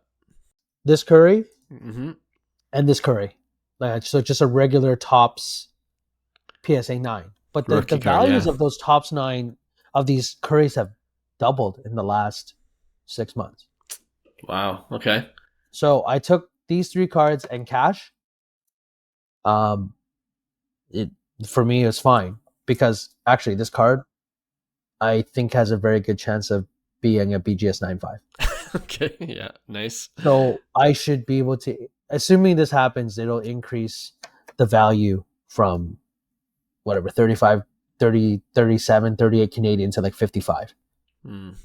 this Curry, Mm-hmm. and this Curry. So just a regular Topps PSA 9. But the Rookie card, values yeah. of those Topps 9 of these Currys have doubled in the last 6 months. Wow. Okay. So I took these 3 cards and cash. Um, it for me is fine because actually this card I think has a very good chance of being a BGS 95. Okay, yeah, nice. So I should be able to, assuming this happens, it'll increase the value from whatever 35, 30, 37, 38 Canadian to like 55. Mm.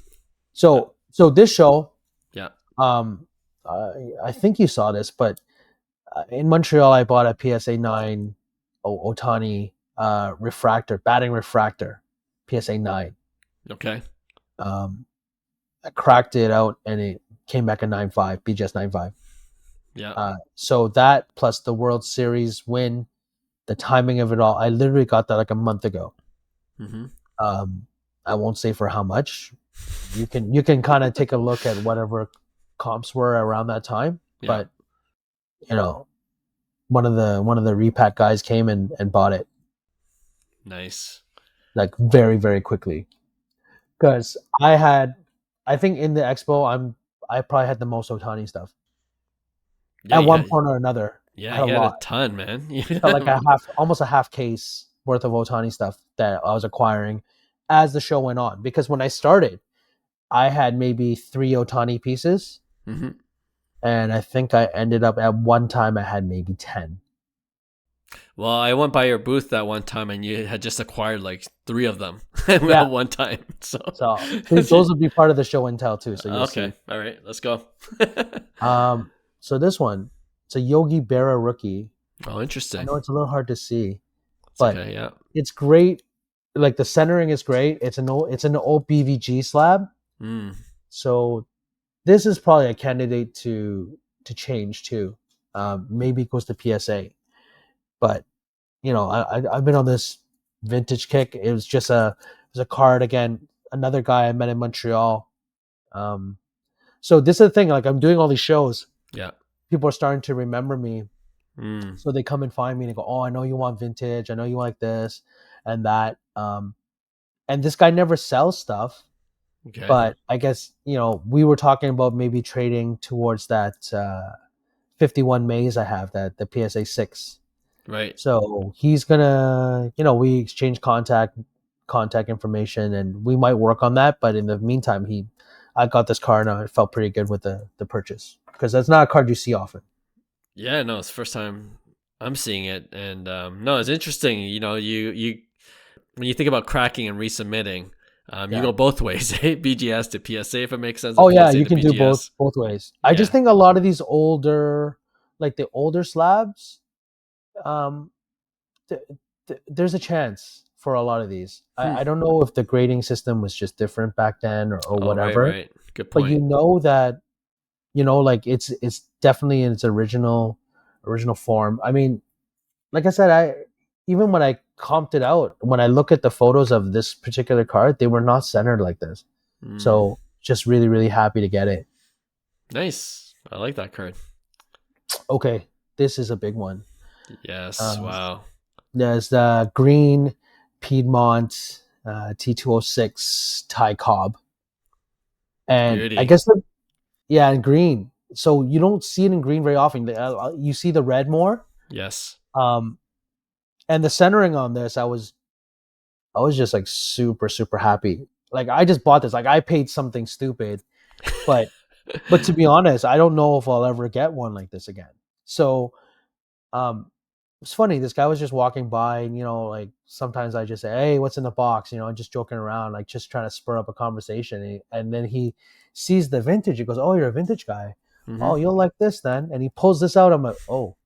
So this show, Yeah. um, I think you saw this, but in Montreal, I bought a PSA 9 Otani refractor, batting refractor, PSA 9. Okay. Um, I cracked it out and it came back a 9.5, BGS 9.5. Yeah. So that plus the World Series win, the timing of it all, I literally got that like a month ago. Mm-hmm. I won't say for how much. You can kind of take a look at whatever comps were around that time, Yeah. but you know, one of the repack guys came and bought it Nice. like very very quickly because I think in the expo I probably had the most Otani stuff Yeah, at you one had point or another. I yeah, had a you had a lot. ton, man. Felt like a almost a half case worth of Otani stuff that I was acquiring as the show went on. Because when I started, I had maybe 3 Otani pieces, Mm-hmm. and I think I ended up at one time I had maybe 10. Well, I went by your booth that one time, and you had just acquired like 3 of them at Yeah, one time. So, so those will be part of the show and tell too. So you'll okay, see. all right, let's go. So this one, it's a Yogi Berra rookie. Oh, I interesting. know it's a little hard to see, It's but okay. Yeah. it's great. Like the centering is great. It's an old BVG slab. Mm. So this is probably a candidate to change too. Maybe it goes to PSA, but I've been on this vintage kick. It was a card again. Another guy I met in Montreal. So this is the thing. Like I'm doing all these shows. Yeah. People are starting to remember me, Mm. so they come and find me and they go, "Oh, I know you want vintage. I know you like this and that." And this guy never sells stuff. Okay. But I guess we were talking about maybe trading towards that 51 Mays I have, that the PSA 6. Right. So he's gonna, we exchange contact information, and we might work on that. But in the meantime, I got this card and I felt pretty good with the purchase because that's not a card you see often. Yeah. No, it's the first time I'm seeing it, and no, it's interesting. You when you think about cracking and resubmitting, you Yeah. go both ways, eh? BGS to PSA if it makes sense, or Oh yeah, PSA you to can do BGS. both ways. I just Yeah. think a lot of these older, like the older slabs, um, there's a chance for a lot of these. Hmm. I don't know if the grading system was just different back then or Oh, right, whatever, right. Good but point. that like it's definitely in its original form. I mean, like I said, I even when I comped it out, when I look at the photos of this particular card, they were not centered like this. Mm. So just really really happy to get it. Nice. I like that card. Okay, this is a big one. Yes. Um, Wow. there's the green Piedmont T206 Ty Cobb, and I Beauty. guess yeah, in green. So you don't see it in green very often. You see the red more. Yes. Um, and the centering on this, I was just like super super happy. Like I just bought this. Like I paid something stupid, but to be honest, I don't know if I'll ever get one like this again. So um, it's funny. This guy was just walking by, and like sometimes I just say, "Hey, what's in the box?" Just joking around, like just trying to spur up a conversation. And then he sees the vintage. He goes, "Oh, you're a vintage guy. Hmm. Oh, you'll like this then." And he pulls this out. I'm like, "Oh,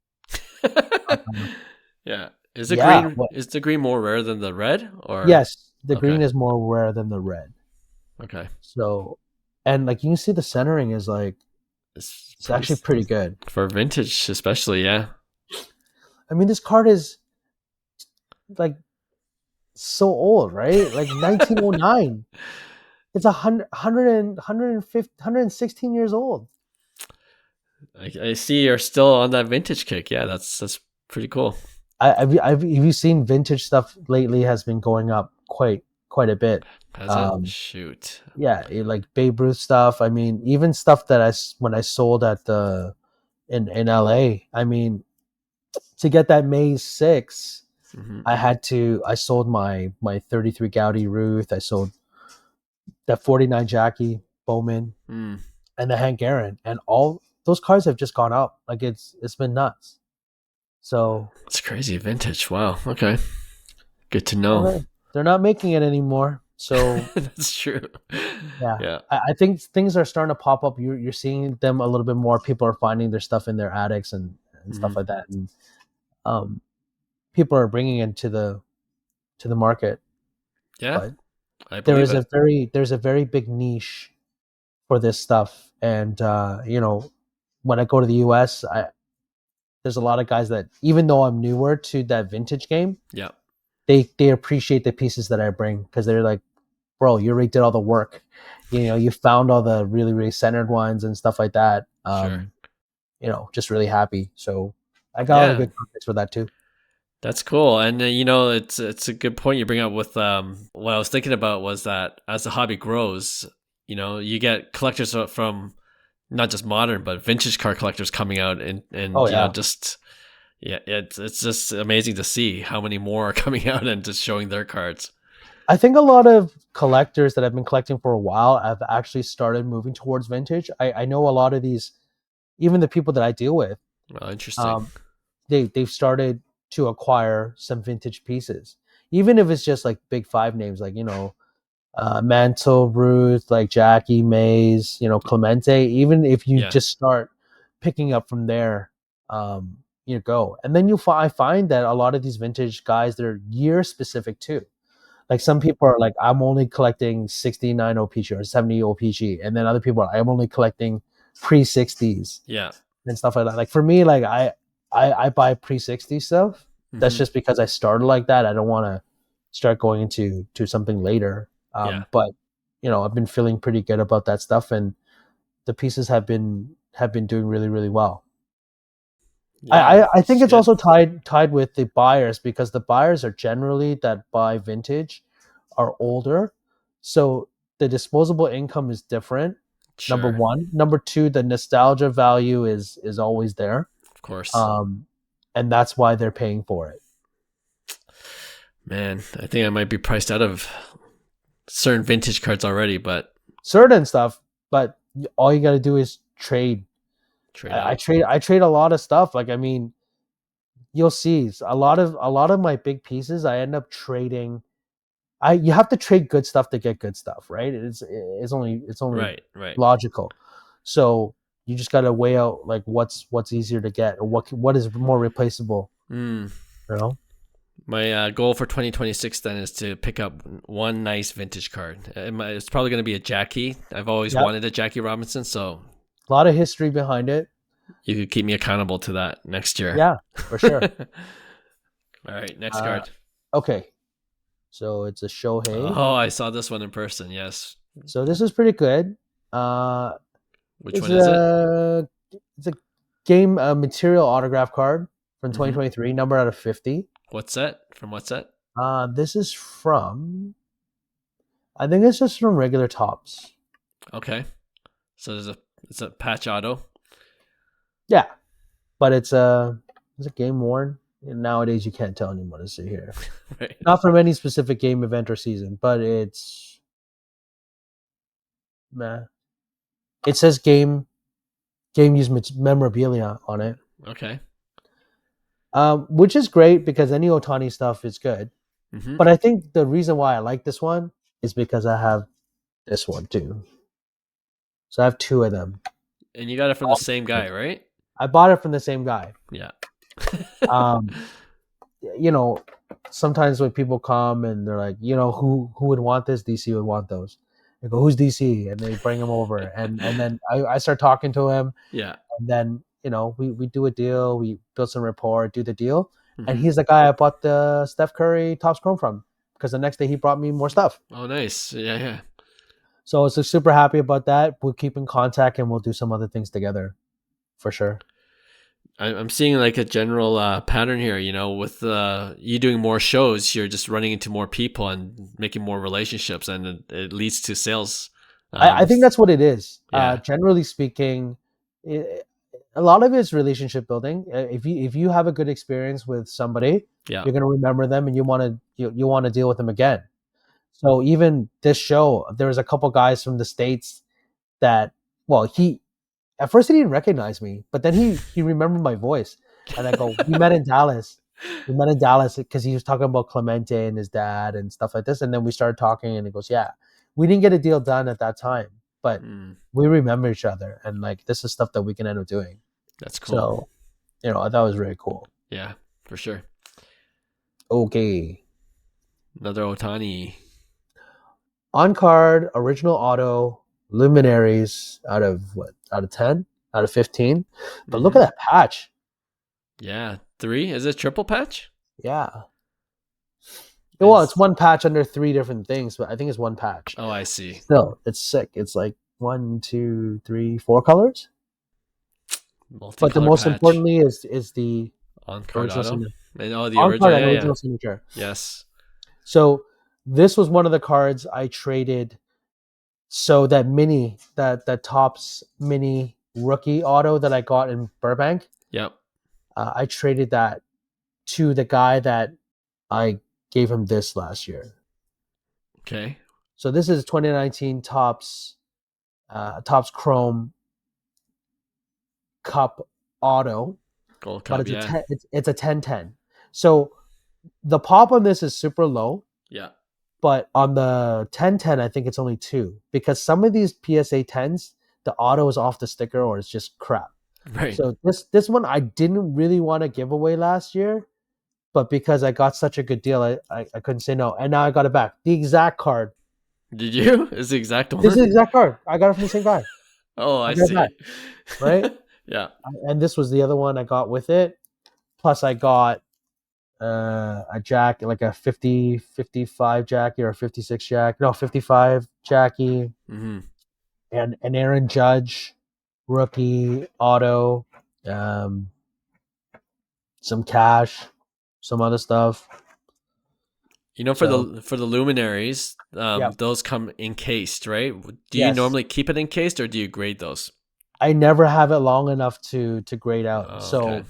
Yeah. Is the yeah." green What? is the green more rare than the red, or Yes, the green okay? is more rare than the red. Okay. So, and like you can see, the centering is like It's it's pretty actually pretty good. for vintage, especially. Yeah. I mean, this card is like so old, right? Like 1909. It's 116 years old. I see you're still on that vintage kick. Yeah, that's pretty cool. Have you seen vintage stuff lately has been going up quite a bit. Has it? Um, Shoot. yeah, like Babe Ruth stuff. I mean, even stuff that when I sold at the in LA. I mean, to get that Maze 6, Hmm. I sold my 33 Gaudi Ruth. I sold that 49 Jackie Bowman Mm. and the Hank Aaron, and all those cars have just gone up. Like it's been nuts. So It's crazy. Vintage. Wow. Okay. Good to well, know. they're not making it anymore. So That's true. yeah, Yeah. I think things are starting to pop up. You're seeing them a little bit more. People are finding their stuff in their attics and Hmm. stuff like that, and um, people are bringing it to the market. Yeah. But I believe it. there's a very big niche for this stuff, and when I go to the US, there's a lot of guys that, even though I'm newer to that vintage game, Yeah. they appreciate the pieces that I bring because they're like, bro, you already did all the work. You found all the really, really centered ones and stuff like that. Sure. Just really happy. So I got a lot of Yeah. good context for that too. That's cool, and it's a good point you bring up with what I was thinking about was that as the hobby grows, you get collectors from not just modern but vintage car collectors coming out, and Oh yeah. just yeah, it's just amazing to see how many more are coming out and just showing their cards. I think a lot of collectors that have been collecting for a while have actually started moving towards vintage. I know a lot of these, even the people that I deal with, Well, interesting. um, they've started to acquire some vintage pieces, even if it's just like big five names, like Mantle, Ruth, like Jackie, Mays, Clemente. Even if you Yeah. just start picking up from there, you go, and then I find that a lot of these vintage guys, they're year specific too. Like some people are like, I'm only collecting 69 OPG or 70 OPG, and then other people are, I'm only collecting pre 60s Yeah. and stuff like that. Like for me, like I buy pre 60 stuff. That's Hmm. just because I started like that. I don't want to start going to something later. Yeah. But I've been feeling pretty good about that stuff, and the pieces have been doing really, really well. Yeah. I think It's it's good. also tied with the buyers, because the buyers are generally that buy vintage are older, so the disposable income is different. Number Sure. one, number two, the nostalgia value is always there, Of course. um, and that's why they're paying for it. Man, I think I might be priced out of certain vintage cards already, but Certain stuff, but all you got to do is trade. trade out. I trade a lot of stuff. Like I mean, you'll see a lot of my big pieces. I end up trading. You have to trade good stuff to get good stuff, right? It's only Right. Right. logical. So you just got to weigh out like what's easier to get, or what is more replaceable. Mm. You know, My goal for 2026 then is to pick up one nice vintage card. It's probably going to be a Jackie. I've always yeah, wanted a Jackie Robinson, so a lot of history behind it. you could keep me accountable to that next year. Yeah, for sure. All right, next Uh, card. okay, so it's a Shohei. Oh, I saw this one in person. Yes. So this is pretty good. Uh, Which it's one is it? a game material autograph card from Hmm. 2023, number out of 50. What's that? From what's that? This is from, I think it's just from regular tops. Okay. So it's a patch auto. Yeah, but it's a game worn. And nowadays you can't tell anymore to see here. Right. Not from any specific game, event, or season, but meh. It says game use memorabilia on it, Okay. which is great because any Otani stuff is good. Hmm. But I think the reason why I like this one is because I have this one too. So I have two of them. And you got it from the same guy, right? I bought it from the same guy. Yeah. Um, you know, Sometimes when people come and they're like, who would want this? DC would want those. I go, who's DC? And they bring him over, and then I start talking to him, Yeah. and then we do a deal, we build some rapport, do the deal, and Hmm. he's the guy I bought the Steph Curry Topps Chrome from, because the next day he brought me more stuff. Oh, nice. Yeah, yeah. So it's super happy about that. We'll keep in contact and we'll do some other things together for sure. I'm seeing like a general pattern here. With you doing more shows, you're just running into more people and making more relationships, and it leads to sales. I think that's what it is. Yeah, Generally speaking, a lot of it is relationship building. If you have a good experience with somebody, yeah, you're gonna remember them and you want to deal with them again. So even this show, there was a couple guys from the States that, well, he at first he didn't recognize me, but then he remembered my voice, and I go, we met in Dallas. We met in Dallas because he was talking about Clemente and his dad and stuff like this, and then we started talking, and he goes, yeah, we didn't get a deal done at that time, but mm, we remember each other, and like this is stuff that we can end up doing. that's cool. So, I thought it was really cool. Yeah, for sure. Okay, Another Otani. on card original auto luminaries out of what? Out of 10? Out of 15? But look at Hmm. that patch. Yeah, 3. Is it triple patch? Yeah. Well, it's It's one patch under 3 different things, but I think it's one patch. Oh, I see. Still, it's sick. It's like 1, 2, 3, 4 colors. But the Multicolor most patch importantly is the on card original auto. signature. And the On card original. and Yeah, yeah. original signature. Yes. So this was one of the cards I traded. So that Topps mini rookie auto that I got in Burbank, Yep. I traded that to the guy that I gave him this last year. Okay. So this is 2019 Topps Chrome Cup auto, Gold but Cup. Yeah. it's a 1010. So the pop on this is super low, Yeah. but on the 1010 I think it's only 2 because some of these PSA 10s the auto is off the sticker or it's just crap. Right. So this one I didn't really want to give away last year, but because I got such a good deal, I couldn't say no, and now I got it back. The exact card. Did you? Is the exact This is the one? exact card. I got it from the same guy. Oh, I I got it back, see. right? Yeah. And this was the other one I got with it. Plus, I got a jack, like a 50, 55 Jackie or a 56 Jack. No, 55 Jackie. Hmm. And an Aaron Judge rookie auto. Um, some cash, some other stuff. For So, the luminaries, yeah. those come encased, right? Do you Yes. normally keep it encased or do you grade those? I never have it long enough to grade out. Oh, okay. So,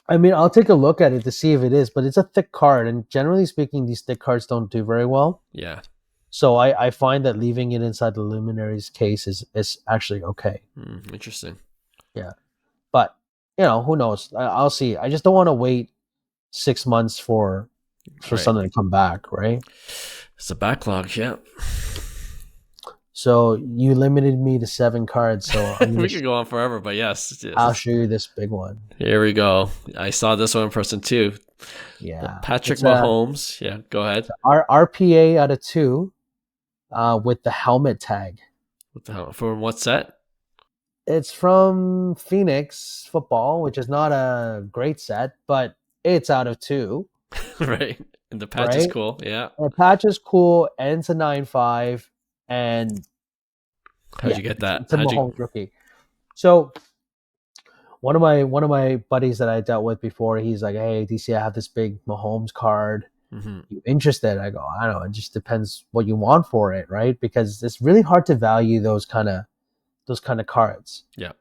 I mean, I'll take a look at it to see if it is, but it's a thick card, and generally speaking, these thick cards don't do very well. Yeah. So I find that leaving it inside the luminaries case is actually okay. Interesting. Yeah, but who knows? I'll see. I just don't want to wait 6 months for Right. something to come back, right? It's a backlog. Yeah. So you limited me to 7 cards, so We could go on forever, but yes. I'll show you this big one. Here we go. I saw this one in person too. The Yeah, Patrick it's a Mahomes. Yeah, go ahead. RPA out of 2, with the helmet tag. What the hell? For what set? It's from Phoenix Football, which is not a great set, but it's out of 2, Right. And the patch is right? cool. Yeah. The patch is cool, and it's a 9.5, and How'd you get that? it's a Mahomes rookie. So one of my buddies that I dealt with before, he's like, "Hey, DC, I have this big Mahomes card. Mm-hmm. You interested?" I go, "I don't know. It just depends what you want for it, right? Because it's really hard to value those kind of cards." Yeah.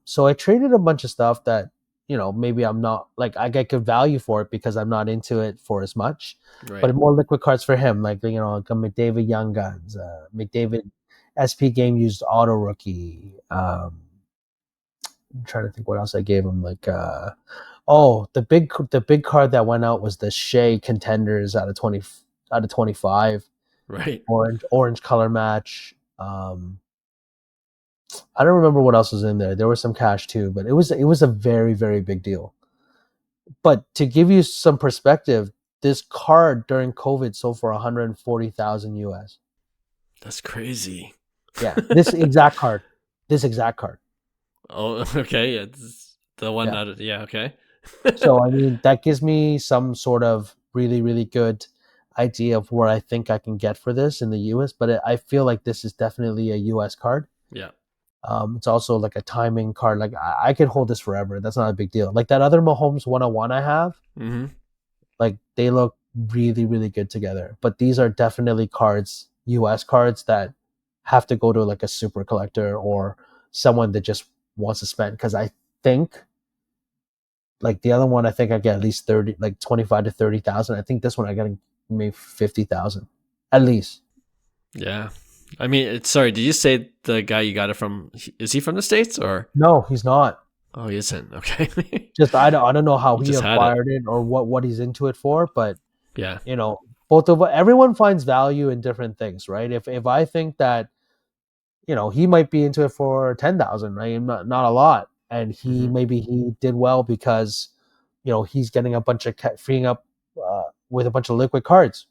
So I traded a bunch of stuff that maybe I'm not like I get good value for it because I'm not into it for as much, Right. but more liquid cards for him, like like a McDavid Young Guns, McDavid SP Game Used Auto Rookie. I'm trying to think what else I gave him. Like, the big card that went out was the Shea Contenders out of 25, Right. orange color match. I don't remember what else was in there. There was some cash too, but it was a very, very big deal. But to give you some perspective, this card during COVID sold for 140,000 US. That's crazy. Yeah, this exact card. This exact card. Oh, okay. Yeah, the one Yeah. out of yeah. Okay. So I mean, that gives me some sort of really, really good idea of where I think I can get for this in the US. But I feel like this is definitely a US card. Yeah. It's also like a timing card. Like I could hold this forever. That's not a big deal. Like that other Mahomes 101 I have, Mm-hmm. like they look really, really good together. But these are definitely cards, US cards that have to go to like a super collector or someone that just wants to spend. Because I think like the other one, I think I get at least 30, like 25 to 30,000. I think this one I get maybe 50,000 at least. Yeah. I mean, sorry, did you say the guy you got it from, is he from the States or? No, he's not. Oh, he isn't. Okay. Just I don't know how He he just had it. acquired it or what he's into it for, but Yeah. you know, both of everyone finds value in different things, right? If I think that he might be into it for 10,000, right? Not a lot, and Mm-hmm. maybe he did well because he's getting a bunch of freeing up with a bunch of liquid cards.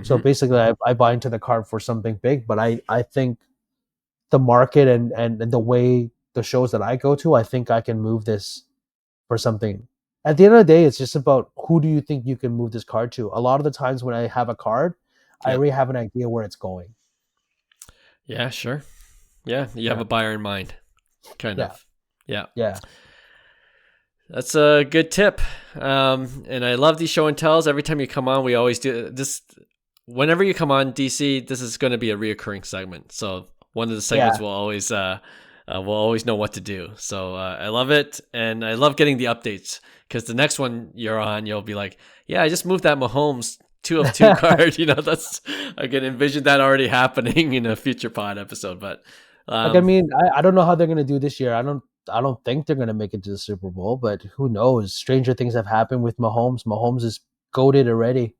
So Mm-hmm. basically, I buy into the card for something big, but I think the market and the way the shows that I go to, I think I can move this for something. At the end of the day, it's just about who do you think you can move this card to. A lot of the times when I have a card, I Yep. already have an idea where it's going. Yeah, sure. Yeah. You have Yeah, a buyer in mind, kind yeah, of. Yeah. yeah, That's a good tip. And I love these show and tells. Every time you come on, we always do this. Whenever you come on, DC, this is going to be a reoccurring segment. So one of the segments yeah. we'll always know what to do. So I love it, and I love getting the updates because the next one you're on, you'll be like, "Yeah, I just moved that Mahomes 2 of 2 card." That's I can envision that already happening in a future pod episode. But Like I um, mean, I don't know how they're gonna do this year. I don't think they're gonna make it to the Super Bowl, but who knows? Stranger things have happened with Mahomes. Mahomes is goaded already.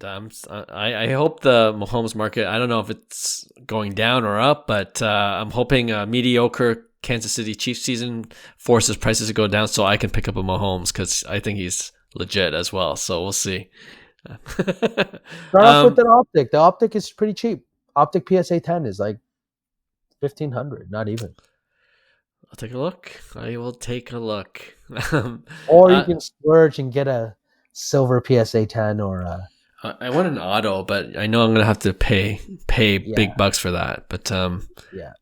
I hope the Mahomes market, I don't know if it's going down or up, but I'm hoping a mediocre Kansas City Chiefs season forces prices to go down so I can pick up a Mahomes because I think he's legit as well. So we'll see. Start off with um, an optic. The optic is pretty cheap. Optic PSA 10 is like 1,500, not even. I'll take a look. I will take a look. um, Or you uh, can splurge and get a silver PSA 10 or I want an auto, but I know I'm gonna have to pay big yeah, bucks for that. But yeah,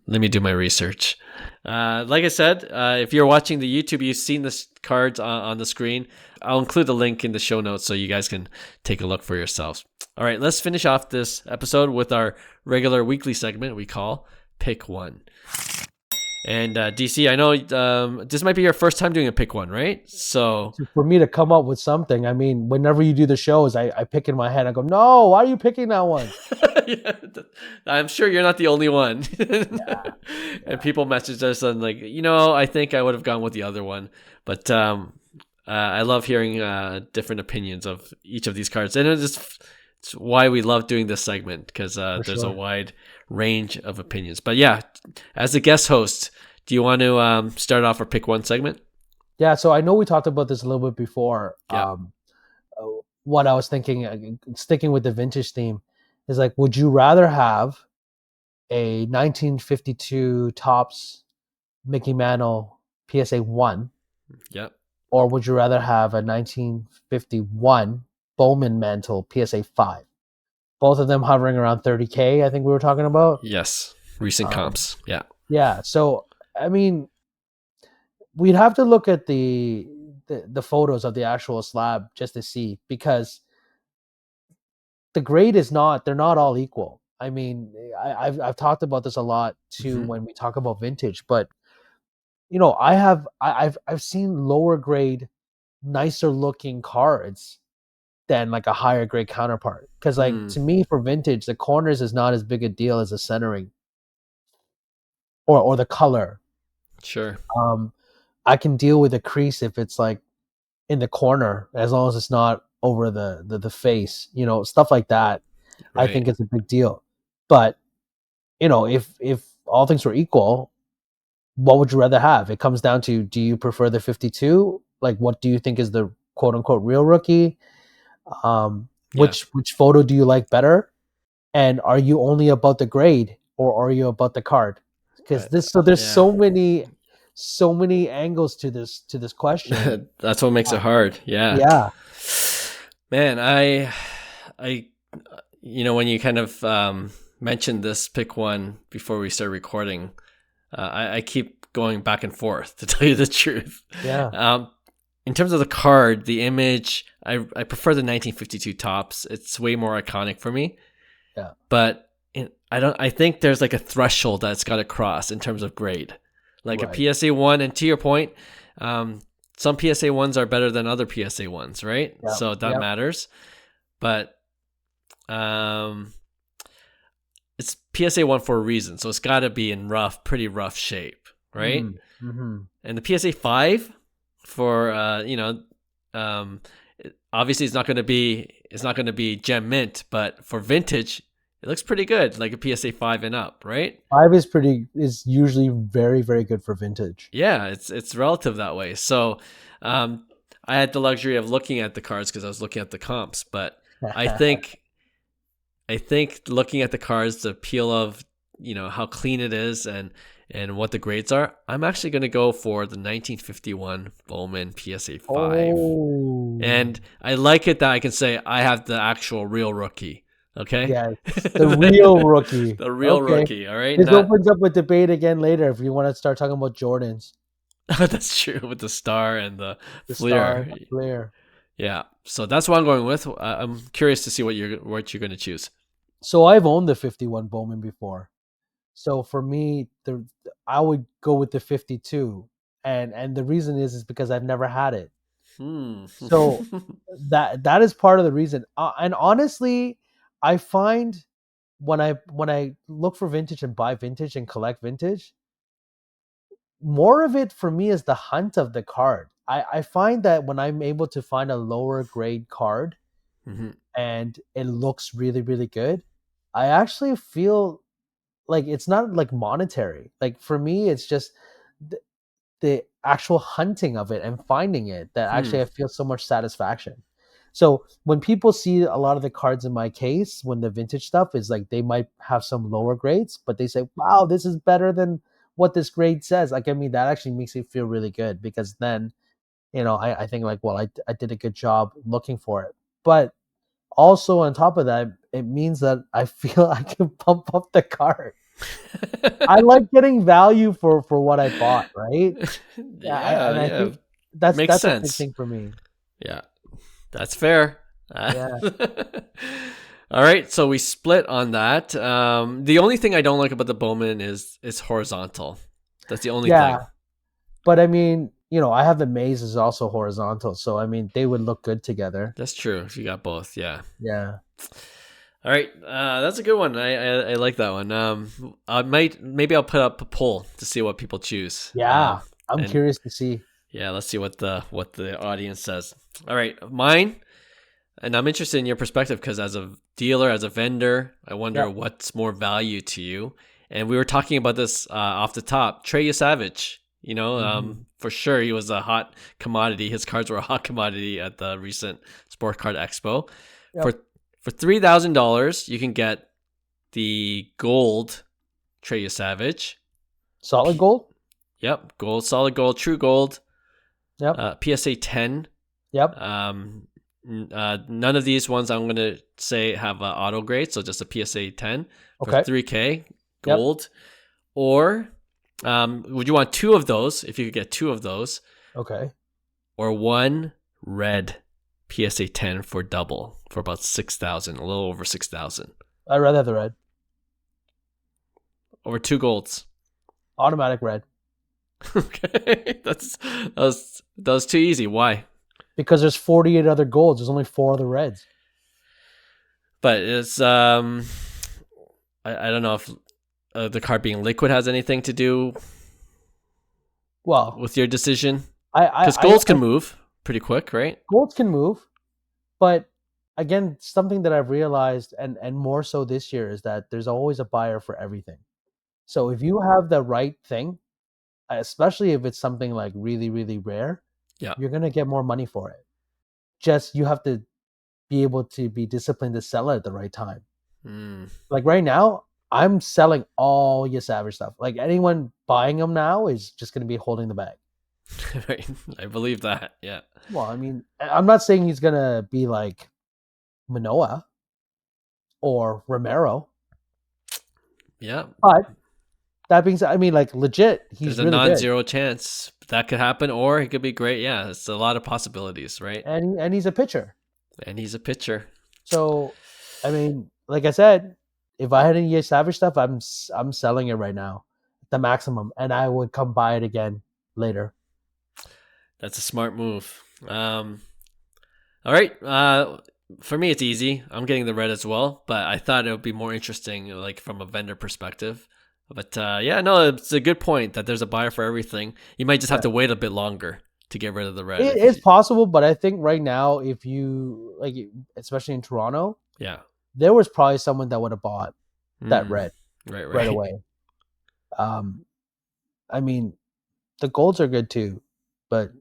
let me do my research. Like I said, if you're watching the YouTube, you've seen the cards on the screen. I'll include the link in the show notes so you guys can take a look for yourselves. All right, let's finish off this episode with our regular weekly segment we call Pick One. And DC, I know this might be your first time doing a Pick One, right? So So for me to come up with something, I mean, whenever you do the shows, I pick in my head. I go, no, why are you picking that one? yeah, I'm sure you're not the only one. Yeah, And yeah, people message us and like, I think I would have gone with the other one, but I love hearing different opinions of each of these cards, and it's why we love doing this segment because for there's a sure. wide range of opinions. But yeah, as a guest host, do you want to start off our pick one segment? Yeah, so I know we talked about this a little bit before. Yeah, What I was thinking, sticking with the vintage theme, is like, would you rather have a 1952 Topps Mickey Mantle PSA 1, yeah, or would you rather have a 1951 Bowman Mantle PSA 5? Both of them hovering around 30K, I think we were talking about. yes. Recent Um, comps. Yeah, yeah, so I mean, we'd have to look at the photos of the actual slab just to see, because the grade is not they're not all equal. I mean, I've talked about this a lot too hmm, when we talk about vintage, but I've seen lower grade, nicer looking cards than like a higher grade counterpart. Because like hmm, to me, for vintage, the corners is not as big a deal as the centering or the color. sure, Um, I can deal with a crease if it's like in the corner, as long as it's not over the face, stuff like that. I right. think it's a big deal. But if all things were equal, what would you rather have? It comes down to, do you prefer the 52? Like, what do you think is the quote unquote real rookie? Yeah, Which photo do you like better? And are you only about the grade, or are you about the card? Because there's yeah. so many angles to this question. That's what makes Uh, it hard. Yeah. yeah, Man, I when you kind of mentioned this pick one before we start recording. I keep going back and forth to tell you the truth. Yeah. In terms of the card, the image, I prefer the 1952 tops. It's way more iconic for me. Yeah. But I think there's like a threshold that's got to cross in terms of grade. Like Right. a PSA 1, and to your point, some PSA 1s are better than other PSA 1s, right? Yep. So that Yep. matters. But it's PSA 1 for a reason. So it's got to be in pretty rough shape, right? Mm-hmm. And the PSA 5 for obviously it's not going to be gem mint, but for vintage it looks pretty good, like a PSA 5 and up, right? 5 is usually very, very good for vintage. Yeah, it's relative that way. So I had the luxury of looking at the cards because I was looking at the comps, but I think looking at the cards, the appeal of how clean it is and what the grades are, I'm actually going to go for the 1951 Bowman PSA 5. Oh. And I like it that I can say I have the actual real rookie. Okay? Yeah, the real rookie. The real Okay. rookie, all right? This opens up a debate again later if you want to start talking about Jordans. That's true, with the star and the Star, flare. flare. Yeah. So that's what I'm going with. I'm curious to see what you're going to choose. So I've owned the 51 Bowman before. So for me, I would go with the 52, and the reason is because I've never had it. So that is part of the reason. And honestly, I find when I look for vintage and buy vintage and collect vintage, more of it for me is the hunt of the card. I find that when I'm able to find a lower grade card and it looks really, really good, I actually feel like it's not like monetary. Like for me, it's just the actual hunting of it and finding it that actually I feel so much satisfaction. So when people see a lot of the cards in my case, when the vintage stuff is like they might have some lower grades, but they say, wow, this is better than what this grade says. Like, I mean, that actually makes me feel really good because then, I think like, well, I did a good job looking for it. But also on top of that, it means that I feel I can pump up the card. I like getting value for what I bought, right? I Yeah. think Makes that's a big sense. thing for me. Yeah. That's fair. Yeah. All right, so we split on that. The only thing I don't like about the Bowman is it's horizontal. That's the only thing. But I mean, I have the maze is also horizontal, so I mean they would look good together. That's true. If you got both, yeah. Yeah. All right, that's a good one. I like that one. Maybe I'll put up a poll to see what people choose. Yeah, I'm curious to see. Yeah, let's see what the audience says. All right, mine, and I'm interested in your perspective because as a dealer, as a vendor, I wonder what's more value to you. And we were talking about this off the top. Trey Savage, for sure he was a hot commodity. His cards were a hot commodity at the recent Sport Card Expo. Yep. For $3,000, you can get the gold Trey Savage. Solid gold? Yep, gold, solid gold, true gold. Yep. PSA 10. Yep. None of these ones I'm going to say have auto grade, so just a PSA 10 for $3K gold. Yep. Or would you want two of those if you could get two of those? Okay. Or one red PSA 10 for double for about 6,000, a little over 6,000. I'd rather have the red. Over two golds. Automatic red. Okay, that was too easy. Why? Because there's 48 other golds. There's only 4 other reds. But it's I don't know if the card being liquid has anything to do with your decision. Because golds can move pretty quick, right? Golds can move, but again, something that I've realized, and more so this year, is that there's always a buyer for everything. So if you have the right thing, especially if it's something like really, really rare, you're going to get more money for it. Just you have to be able to be disciplined to sell it at the right time. Like right now, I'm selling all your Savage stuff. Like anyone buying them now is just going to be holding the bag. Right. I believe that. Yeah. Well, I mean, I'm not saying he's going to be like Manoa or Romero. Yeah. But that being said, I mean, like legit, he's There's a really non-zero chance that could happen, or he could be great. Yeah, it's a lot of possibilities, right? good, and he's a pitcher. And he's a pitcher. So, I mean, like I said, if I had any Savage stuff, I'm selling it right now, the maximum, and I would come buy it again later. That's a smart move. All right. For me, it's easy. I'm getting the red as well, but I thought it would be more interesting, like from a vendor perspective. But yeah, no, it's a good point that there's a buyer for everything. You might just have to wait a bit longer to get rid of the red. It is possible, but I think right now, if you like, especially in Toronto, yeah, there was probably someone that would have bought that red right away. I mean, the golds are good too, but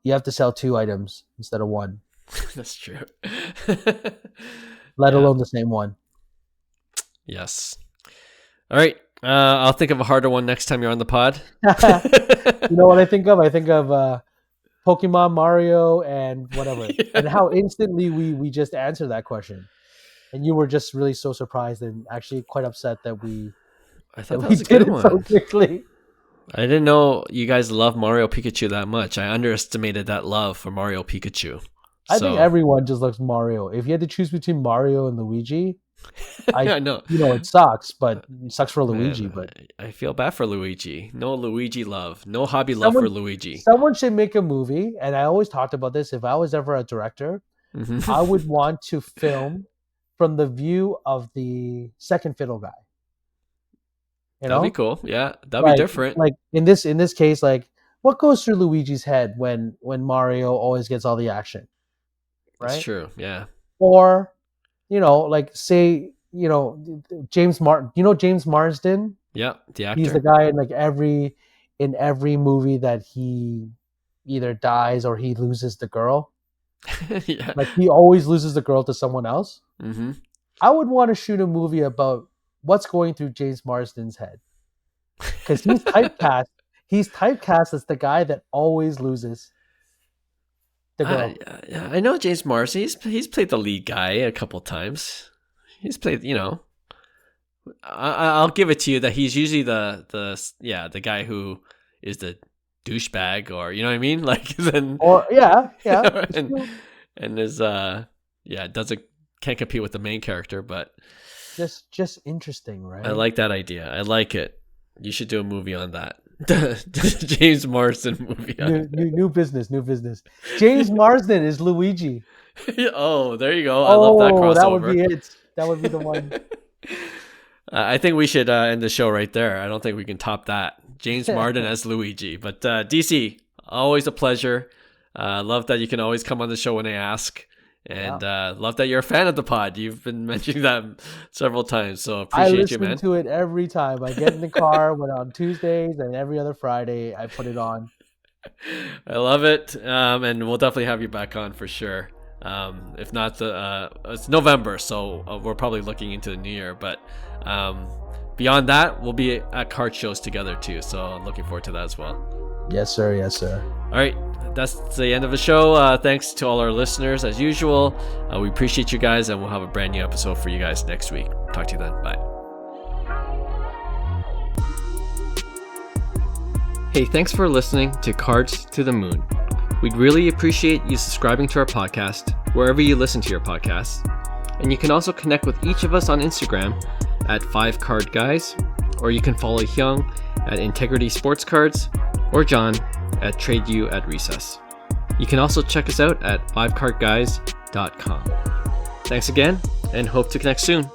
you have to sell 2 items instead of 1. That's true. Let alone the same one. Yes. All right. I'll think of a harder one next time you're on the pod. You know what I think of? I think of Pokemon, Mario, and whatever. Yeah. And how instantly we just answered that question. And you were just really so surprised and actually quite upset that we did it so quickly. I didn't know you guys love Mario Pikachu that much. I underestimated that love for Mario Pikachu. I think everyone just loves Mario. If you had to choose between Mario and Luigi, I know. You know, it sucks, but it sucks for Luigi. But I feel bad for Luigi. No Luigi love. No hobby love for Luigi. Someone should make a movie, and I always talked about this. If I was ever a director, I would want to film from the view of the second fiddle guy. That'd be cool. Yeah, that'd be different. Like in this case, like what goes through Luigi's head when Mario always gets all the action? Right? That's true. Yeah. Or, you know, like say, you know, James Marsden. Yeah, the actor. He's the guy in like every movie that he either dies or he loses the girl. Yeah. Like he always loses the girl to someone else. Mm-hmm. I would want to shoot a movie about what's going through James Marsden's head, because he's typecast. He's typecast as the guy that always loses the girl. Yeah, I know James Marsden. He's played the lead guy a couple times. He's played, you know. I'll give it to you that he's usually the guy who is the douchebag, or you know what I mean, like then. Or yeah, and is can't compete with the main character, but. Just interesting, right? I like that idea. I like it. You should do a movie on that. James Marsden movie. New business. James Marsden is Luigi. Oh, there you go. I love that crossover. That would be it. That would be the one. I think we should end the show right there. I don't think we can top that. James Marsden as Luigi. But DC, always a pleasure. Love that you can always come on the show when I ask. And love that you're a fan of the pod. You've been mentioning that several times, so appreciate you, man. I listen to it every time. I get in the car on Tuesdays, and every other Friday I put it on. I love it, and we'll definitely have you back on for sure. If not, it's November, so we're probably looking into the new year. But beyond that, we'll be at card shows together too, so I'm looking forward to that as well. Yes, sir. Yes, sir. All right. That's the end of the show. Thanks to all our listeners as usual. We appreciate you guys, and we'll have a brand new episode for you guys next week. Talk to you then. Bye. Hey, thanks for listening to Cards to the Moon. We'd really appreciate you subscribing to our podcast wherever you listen to your podcasts. And you can also connect with each of us on Instagram at 5cardguys, or you can follow Hyung at Integrity Sports Cards, or John at TradeU at Recess. You can also check us out at 5cardguys.com. Thanks again, and hope to connect soon.